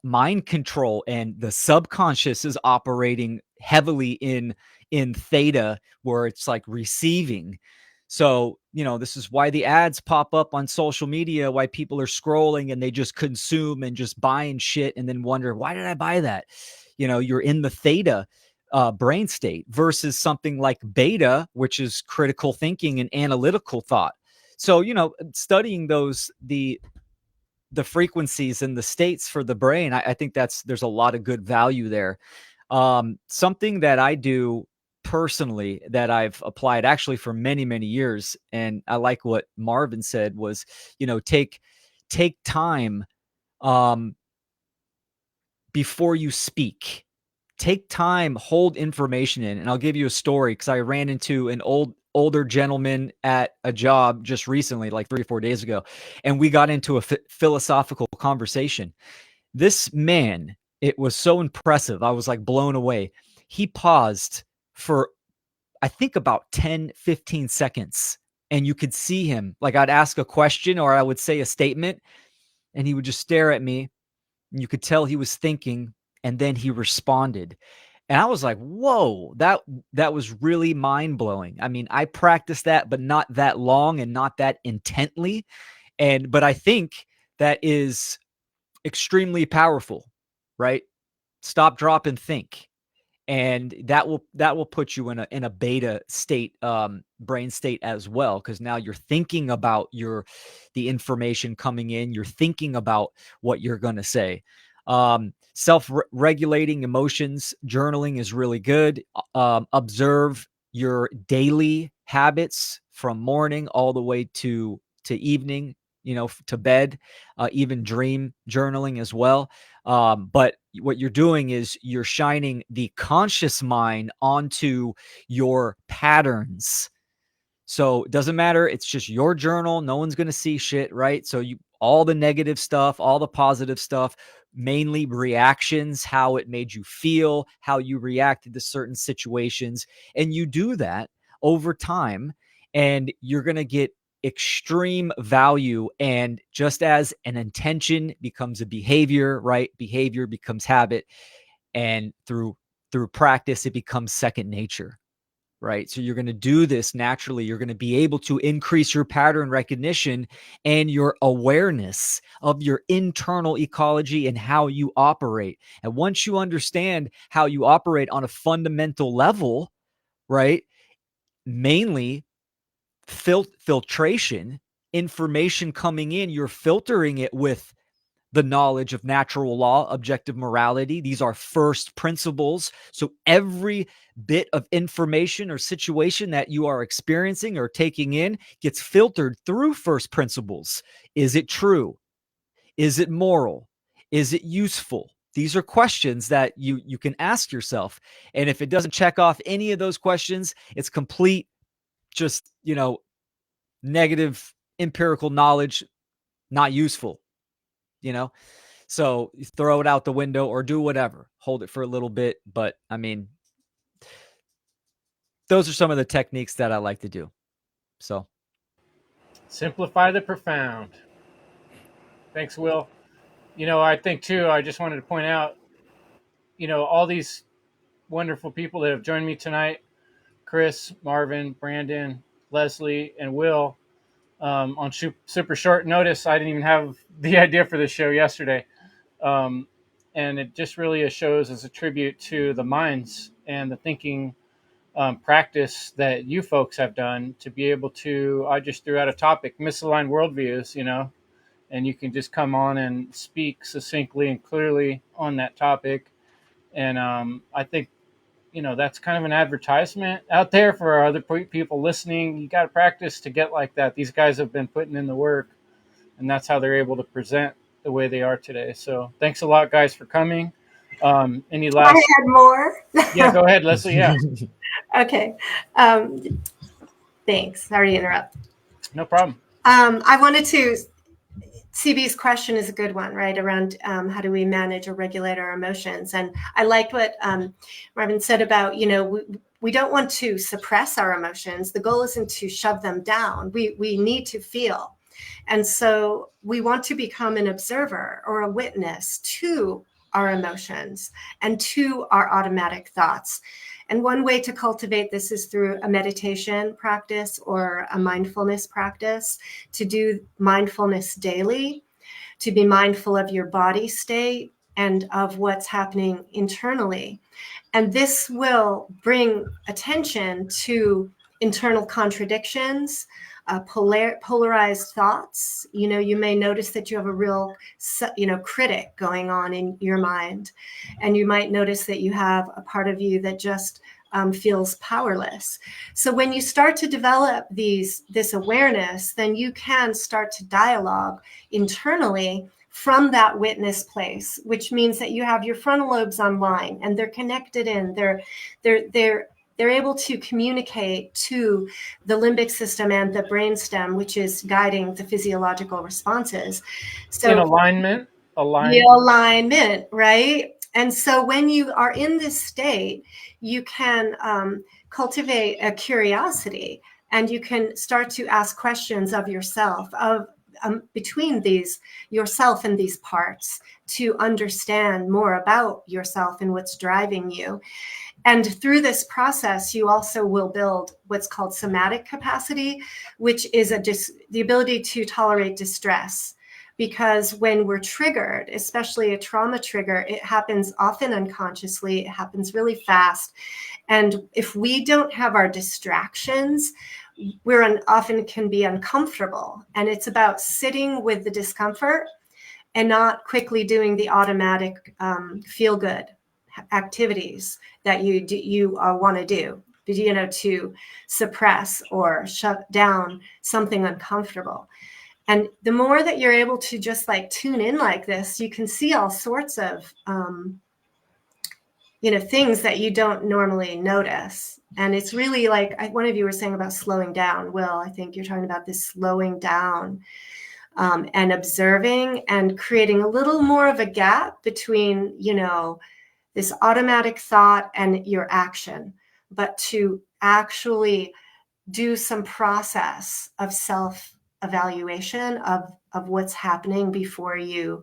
mind control and the subconscious is operating heavily in theta, where it's like receiving. So, this is why the ads pop up on social media, why people are scrolling and they just consume and just buying shit and then wonder, why did I buy that? You're in the theta brain state versus something like beta, which is critical thinking and analytical thought. So, studying the frequencies and the states for the brain, I think there's a lot of good value there. Something that I do personally that I've applied actually for many, many years, and I like what Marvin said was, take time before you speak. Take time, hold information in. And I'll give you a story because I ran into an older gentleman at a job just recently, like 3 or 4 days ago, and we got into a philosophical conversation. This man, it was so impressive. I was like blown away. He paused for, I think, about 10, 15 seconds. And you could see him, like I'd ask a question or I would say a statement, and he would just stare at me. And you could tell he was thinking, and then he responded. And I was like, whoa, that was really mind blowing. I mean, I practiced that, but not that long and not that intently. But I think that is extremely powerful, right? Stop, drop, and think. And that will put you in a beta state, brain state as well, because now you're thinking about the information coming in. You're thinking about what you're going to say. Self-regulating emotions, journaling is really good. Observe your daily habits from morning all the way to evening, to bed. Even dream journaling as well. But what you're doing is you're shining the conscious mind onto your patterns. So it doesn't matter. It's just your journal. No one's going to see shit, right? So all the negative stuff, all the positive stuff, mainly reactions, how it made you feel, how you reacted to certain situations. And you do that over time, and you're going to get extreme value. And just as an intention becomes a behavior, right? Behavior becomes habit. And through practice, it becomes second nature. Right. So you're going to do this naturally. You're going to be able to increase your pattern recognition and your awareness of your internal ecology and how you operate. And once you understand how you operate on a fundamental level, right, mainly filtration, information coming in, you're filtering it with the knowledge of natural law, objective morality. These are first principles. So every bit of information or situation that you are experiencing or taking in gets filtered through first principles. Is it true? Is it moral? Is it useful? These are questions that you can ask yourself. And if it doesn't check off any of those questions, it's complete, just, negative empirical knowledge, not useful, So you throw it out the window or do whatever, hold it for a little bit. But I mean, those are some of the techniques that I like to do. So Simplify the profound. Thanks, Will. I think too, I just wanted to point out, all these wonderful people that have joined me tonight: Chris, Marvin, Brandon, Leslie, and Will, on super short notice. I didn't even have the idea for this show yesterday. Um, and it just really shows as a tribute to the minds and the thinking practice that you folks have done to be able to. I just threw out a topic: misaligned worldviews, and you can just come on and speak succinctly and clearly on that topic. And I think, that's kind of an advertisement out there for other people listening. You got to practice to get like that. These guys have been putting in the work, and that's how they're able to present the way they are today. So thanks a lot, guys, for coming. Any I last? had more. Yeah, go ahead, Leslie. Yeah, Okay. Thanks. Sorry to interrupt. no problem. I wanted to. CB's question is a good one, right? Around how do we manage or regulate our emotions? And I liked what Marvin said about, we don't want to suppress our emotions. The goal isn't to shove them down. We need to feel. And so we want to become an observer or a witness to our emotions and to our automatic thoughts. And one way to cultivate this is through a meditation practice or a mindfulness practice, to do mindfulness daily, to be mindful of your body state and of what's happening internally. And this will bring attention to internal contradictions, polarized thoughts. You may notice that you have a real, critic going on in your mind. And you might notice that you have a part of you that just feels powerless. So when you start to develop this awareness, then you can start to dialogue internally from that witness place, which means that you have your frontal lobes online and they're connected in. They're able to communicate to the limbic system and the brainstem, which is guiding the physiological responses. So in alignment, the alignment, right? And so when you are in this state, you can cultivate a curiosity, and you can start to ask questions of yourself, of between yourself and these parts, to understand more about yourself and what's driving you. And through this process, you also will build what's called somatic capacity, which is the ability to tolerate distress. Because when we're triggered, especially a trauma trigger, it happens often unconsciously, it happens really fast. And if we don't have our distractions, we're often can be uncomfortable. And it's about sitting with the discomfort and not quickly doing the automatic feel good activities that you want to do, to suppress or shut down something uncomfortable. And the more that you're able to just like tune in like this, you can see all sorts of things that you don't normally notice. And it's really like one of you were saying about slowing down. Will, I think you're talking about this slowing down and observing and creating a little more of a gap between, this automatic thought and your action, but to actually do some process of self-evaluation of what's happening before you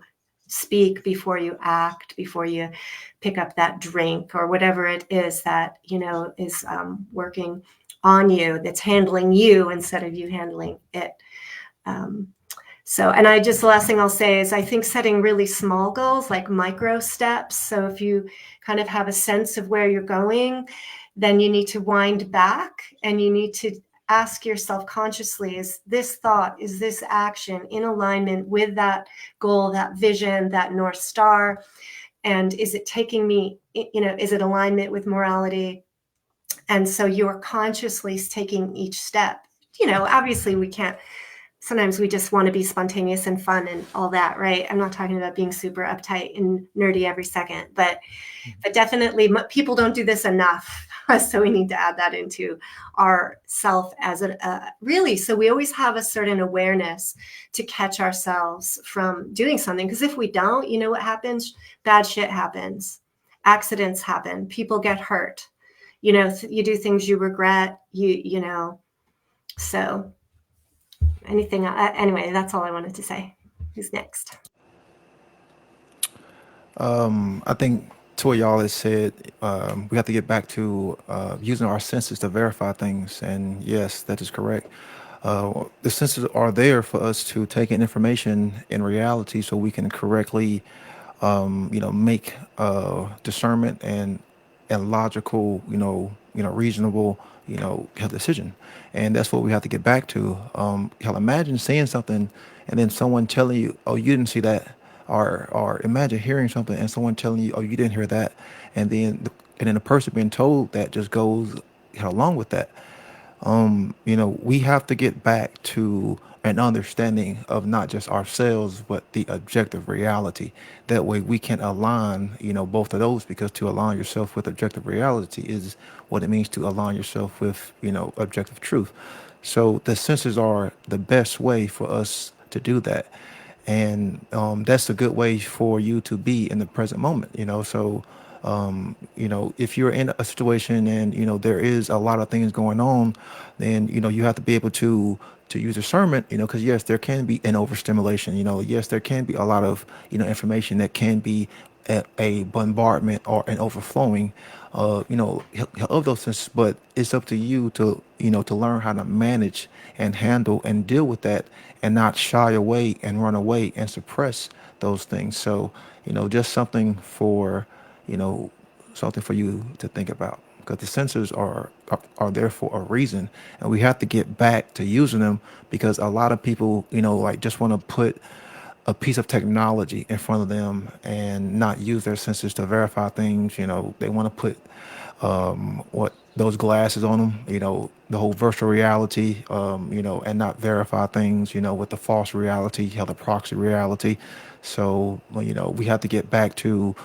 speak, before you act, before you pick up that drink or whatever it is that, is working on you, that's handling you instead of you handling it. And the last thing I'll say is I think setting really small goals, like micro steps. So if you kind of have a sense of where you're going, then you need to wind back and you need to ask yourself consciously, is this thought, is this action in alignment with that goal, that vision, that North Star? And is it taking me, is it alignment with morality? And so you're consciously taking each step. Obviously we can't sometimes we just want to be spontaneous and fun and all that, right? I'm not talking about being super uptight and nerdy every second, but definitely people don't do this enough. So we need to add that into our self as really, so we always have a certain awareness to catch ourselves from doing something. Because if we don't, you know what happens? Bad shit happens. Accidents happen. People get hurt. You know, you do things you regret, you know, so anything, anyway, that's all I wanted to say. Who's next? I think to what y'all has said, we have to get back to using our senses to verify things. And yes, that is correct. The senses are there for us to take in information in reality so we can correctly, make discernment and logical, reasonable, decision. And that's what we have to get back to. Hell, imagine saying something and then someone telling you, "Oh, you didn't see that," or imagine hearing something and someone telling you, "Oh, you didn't hear that," and then the person being told that just goes along with that. We have to get back to an understanding of not just ourselves, but the objective reality. That way we can align, both of those, because to align yourself with objective reality is what it means to align yourself with, objective truth. So the senses are the best way for us to do that. And that's a good way for you to be in the present moment, so if you're in a situation and there is a lot of things going on, then you have to be able to use discernment, because yes, there can be an overstimulation, yes, there can be a lot of information that can be a bombardment or an overflowing of those things. But it's up to you to to learn how to manage and handle and deal with that, and not shy away and run away and suppress those things. So just you know something for you to think about, because the sensors are there for a reason, and we have to get back to using them, because a lot of people like just want to put a piece of technology in front of them and not use their senses to verify things. They want to put what those glasses on them, the whole virtual reality, and not verify things, with the false reality, the proxy reality. So, we have to get back to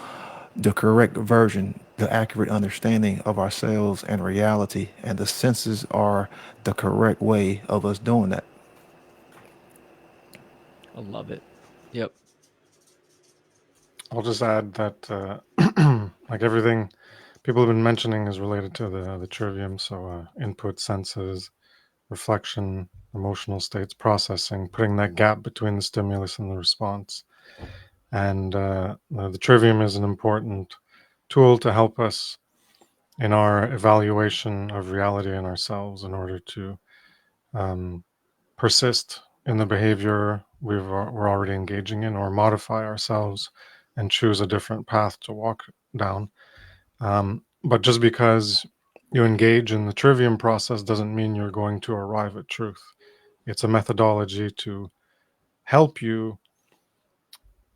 the correct version, the accurate understanding of ourselves and reality, and the senses are the correct way of us doing that. I love it. Yep. I'll just add that like everything people have been mentioning is related to the trivium. So input, senses, reflection, emotional states, processing, putting that gap between the stimulus and the response. And the trivium is an important tool to help us in our evaluation of reality and ourselves, in order to um, persist in the behavior we're already engaging in, or modify ourselves and choose a different path to walk down. But just because you engage in the trivium process doesn't mean you're going to arrive at truth. It's a methodology to help you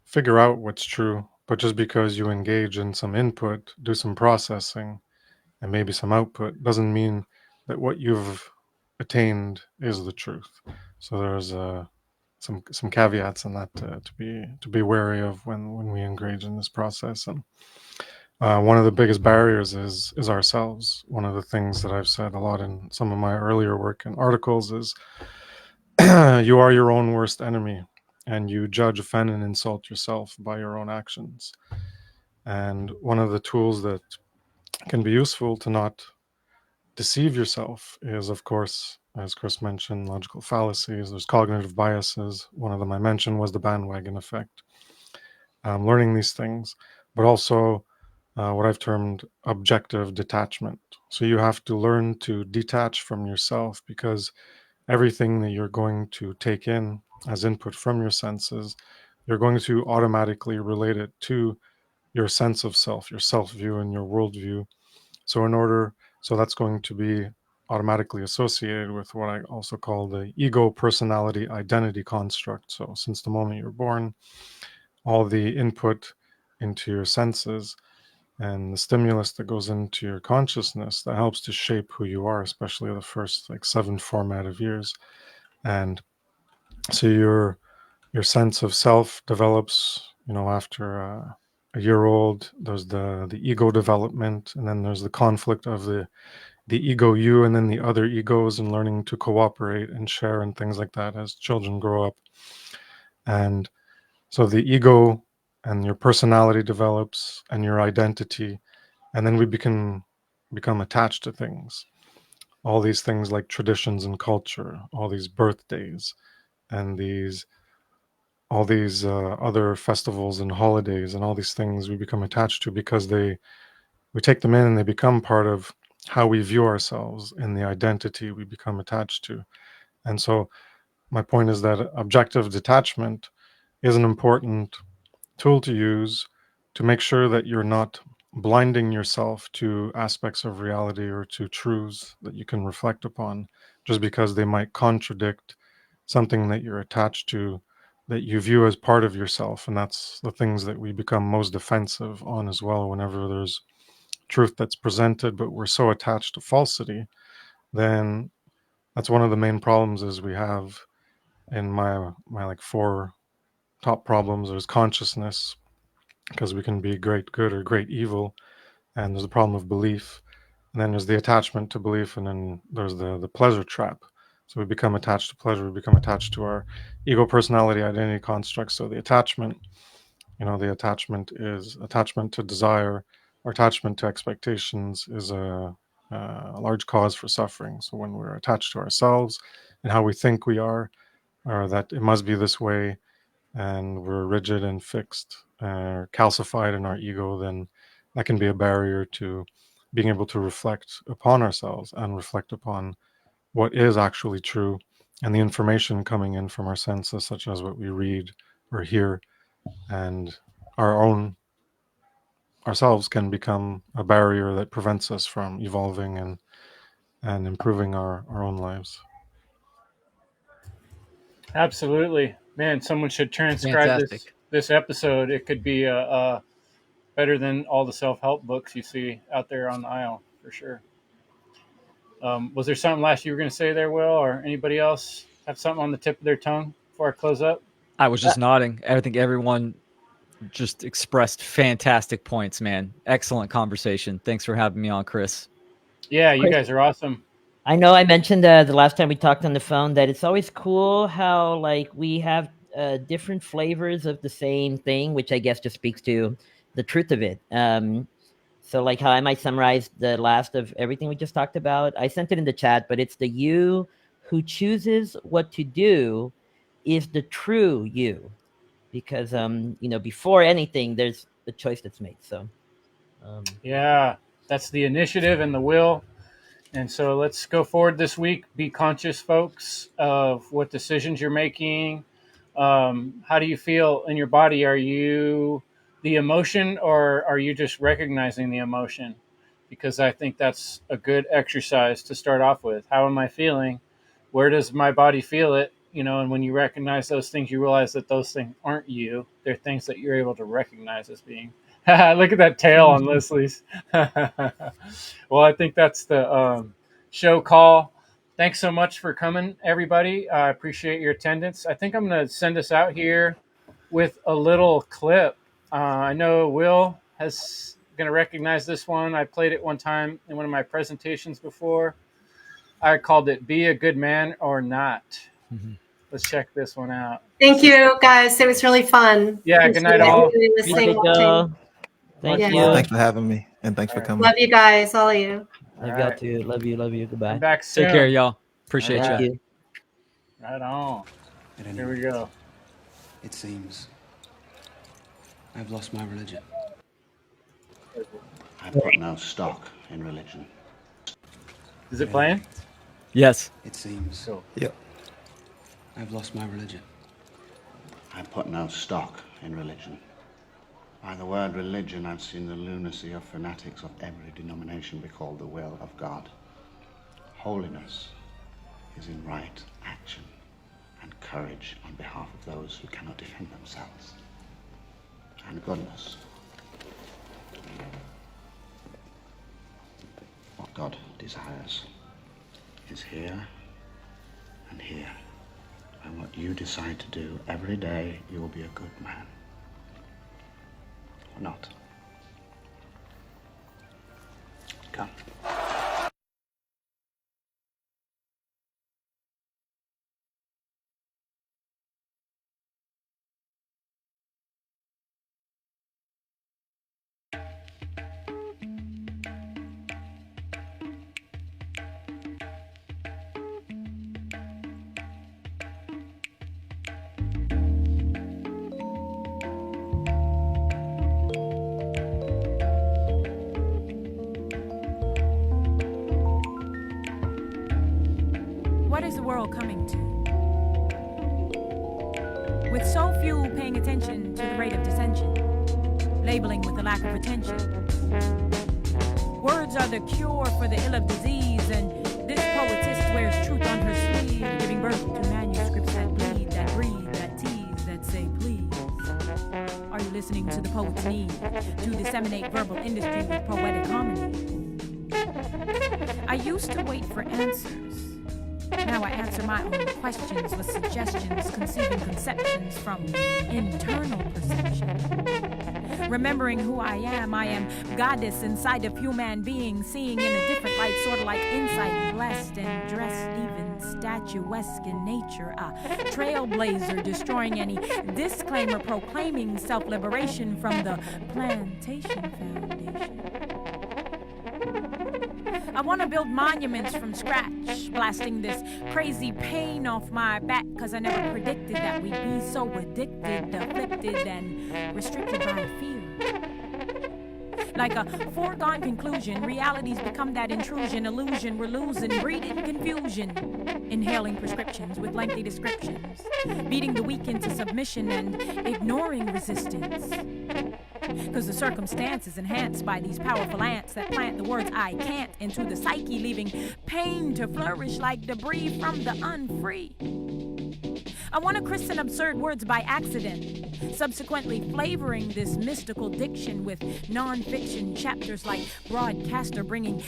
figure out what's true. But just because you engage in some input, do some processing, and maybe some output, doesn't mean that what you've attained is the truth. So there's some caveats in that to be wary of when we engage in this process. And one of the biggest barriers is ourselves. One of the things that I've said a lot in some of my earlier work and articles is you are your own worst enemy, and you judge, offend, and insult yourself by your own actions. And one of the tools that can be useful to not deceive yourself is, of course, as Chris mentioned, logical fallacies. There's cognitive biases. One of them I mentioned was the bandwagon effect. Learning these things, but also what I've termed objective detachment. So you have to learn to detach from yourself, because everything that you're going to take in as input from your senses, you're going to automatically relate it to your sense of self, your self view, and your worldview. So that's going to be automatically associated with what I also call the ego personality identity construct. So since the moment you're born, all the input into your senses and the stimulus that goes into your consciousness that helps to shape who you are, especially the first like 7 formative years. And So your sense of self develops, after a year old. There's the ego development, and then there's the conflict of the ego you and then the other egos, and learning to cooperate and share and things like that as children grow up. And so the ego and your personality develops and your identity, and then we become attached to things. All these things like traditions and culture, all these birthdays, and all these other festivals and holidays, and all these things we become attached to because we take them in and they become part of how we view ourselves and the identity we become attached to. And so my point is that objective detachment is an important tool to use to make sure that you're not blinding yourself to aspects of reality or to truths that you can reflect upon just because they might contradict something that you're attached to, that you view as part of yourself. And that's the things that we become most defensive on as well. Whenever there's truth that's presented but we're so attached to falsity, then that's one of the main problems is we have in my like 4 top problems. There's consciousness, because we can be great good or great evil, and there's the problem of belief, and then there's the attachment to belief, and then there's the pleasure trap. So we become attached to pleasure, we become attached to our ego, personality, identity constructs. So the attachment, the attachment is attachment to desire, or attachment to expectations is a large cause for suffering. So when we're attached to ourselves and how we think we are, or that it must be this way, and we're rigid and fixed, calcified in our ego, then that can be a barrier to being able to reflect upon ourselves and reflect upon what is actually true, and the information coming in from our senses, such as what we read or hear, and our own ourselves can become a barrier that prevents us from evolving and improving our own lives. Absolutely, man. Someone should transcribe Fantastic. this episode. It could be better than all the self help books you see out there on the aisle for sure. Was there something last you were going to say there, Will, or anybody else have something on the tip of their tongue before I close up? I was just nodding. I think everyone just expressed fantastic points, man. Excellent conversation. Thanks for having me on, Chris. Yeah, you Chris, guys are awesome. I know I mentioned the last time we talked on the phone that it's always cool how like we have different flavors of the same thing, which I guess just speaks to the truth of it. So like how I might summarize the last of everything we just talked about. I sent it in the chat, but it's the you who chooses what to do is the true you, because before anything, there's the choice that's made. So Yeah, that's the initiative and the will. And so let's go forward this week. Be conscious, folks, of what decisions you're making. How do you feel in your body? Are you the emotion, or are you just recognizing the emotion? Because I think that's a good exercise to start off with. How am I feeling? Where does my body feel it? And when you recognize those things, you realize that those things aren't you. They're things that you're able to recognize as being. Look at that tail on Leslie's. Well, I think that's the show call. Thanks so much for coming, everybody. I appreciate your attendance. I think I'm going to send us out here with a little clip. I know Will has going to recognize this one. I played it one time in one of my presentations before. I called it "Be a Good Man or Not." Mhm. Let's check this one out. Thank you, guys. It was really fun. Yeah, good night, Appreciate all. everybody be listening, good, watching. girl. Thank Much Yes. Yeah, love. thanks you. for having me, and thanks All for right. coming. Love you guys, all of you. All Love y'all right. too. Love you. Love you. Come Goodbye. back soon. Take care, y'all. All Appreciate you. Thank right. you. Right on. At any Here we rate, go. it seems I've lost my religion. I put no stock in religion. Is it playing? Yes. It seems Cool. Yep. I've lost my religion. I put no stock in religion. By the word religion, I've seen the lunacy of fanatics of every denomination be called the will of God. Holiness is in right action and courage on behalf of those who cannot defend themselves. And goodness. What God desires is here and here And what you decide to do every day, you will be a good man. Or not. Come. What is the world coming to? With so few paying attention to the rate of dissension, labeling with a lack of retention. Words are the cure for the ill of disease, and this poetess wears truth on her sleeve, giving birth to manuscripts that bleed, that breathe, that tease, that say please. Are you listening to the poet's need to disseminate verbal industry with poetic harmony? I used to wait for answers. Now I answer my own questions with suggestions, conceiving conceptions from internal perception. Remembering who I am goddess inside of human being, seeing in a different light, sort of like insight, blessed and dressed even statuesque in nature, a trailblazer destroying any disclaimer proclaiming self-liberation from the plantation foundation. I want to build monuments from scratch, blasting this crazy pain off my back, cause I never predicted that we'd be so addicted, afflicted, and restricted by fear. Like a foregone conclusion, reality's become that intrusion, illusion, we're losing, breeding confusion. Inhaling prescriptions with lengthy descriptions, beating the weak into submission and ignoring resistance. Cause the circumstance is enhanced by these powerful ants that plant the words I can't into the psyche, leaving pain to flourish like debris from the unfree. I want to christen absurd words by accident, subsequently flavoring this mystical diction with non-fiction chapters like Broadcaster bringing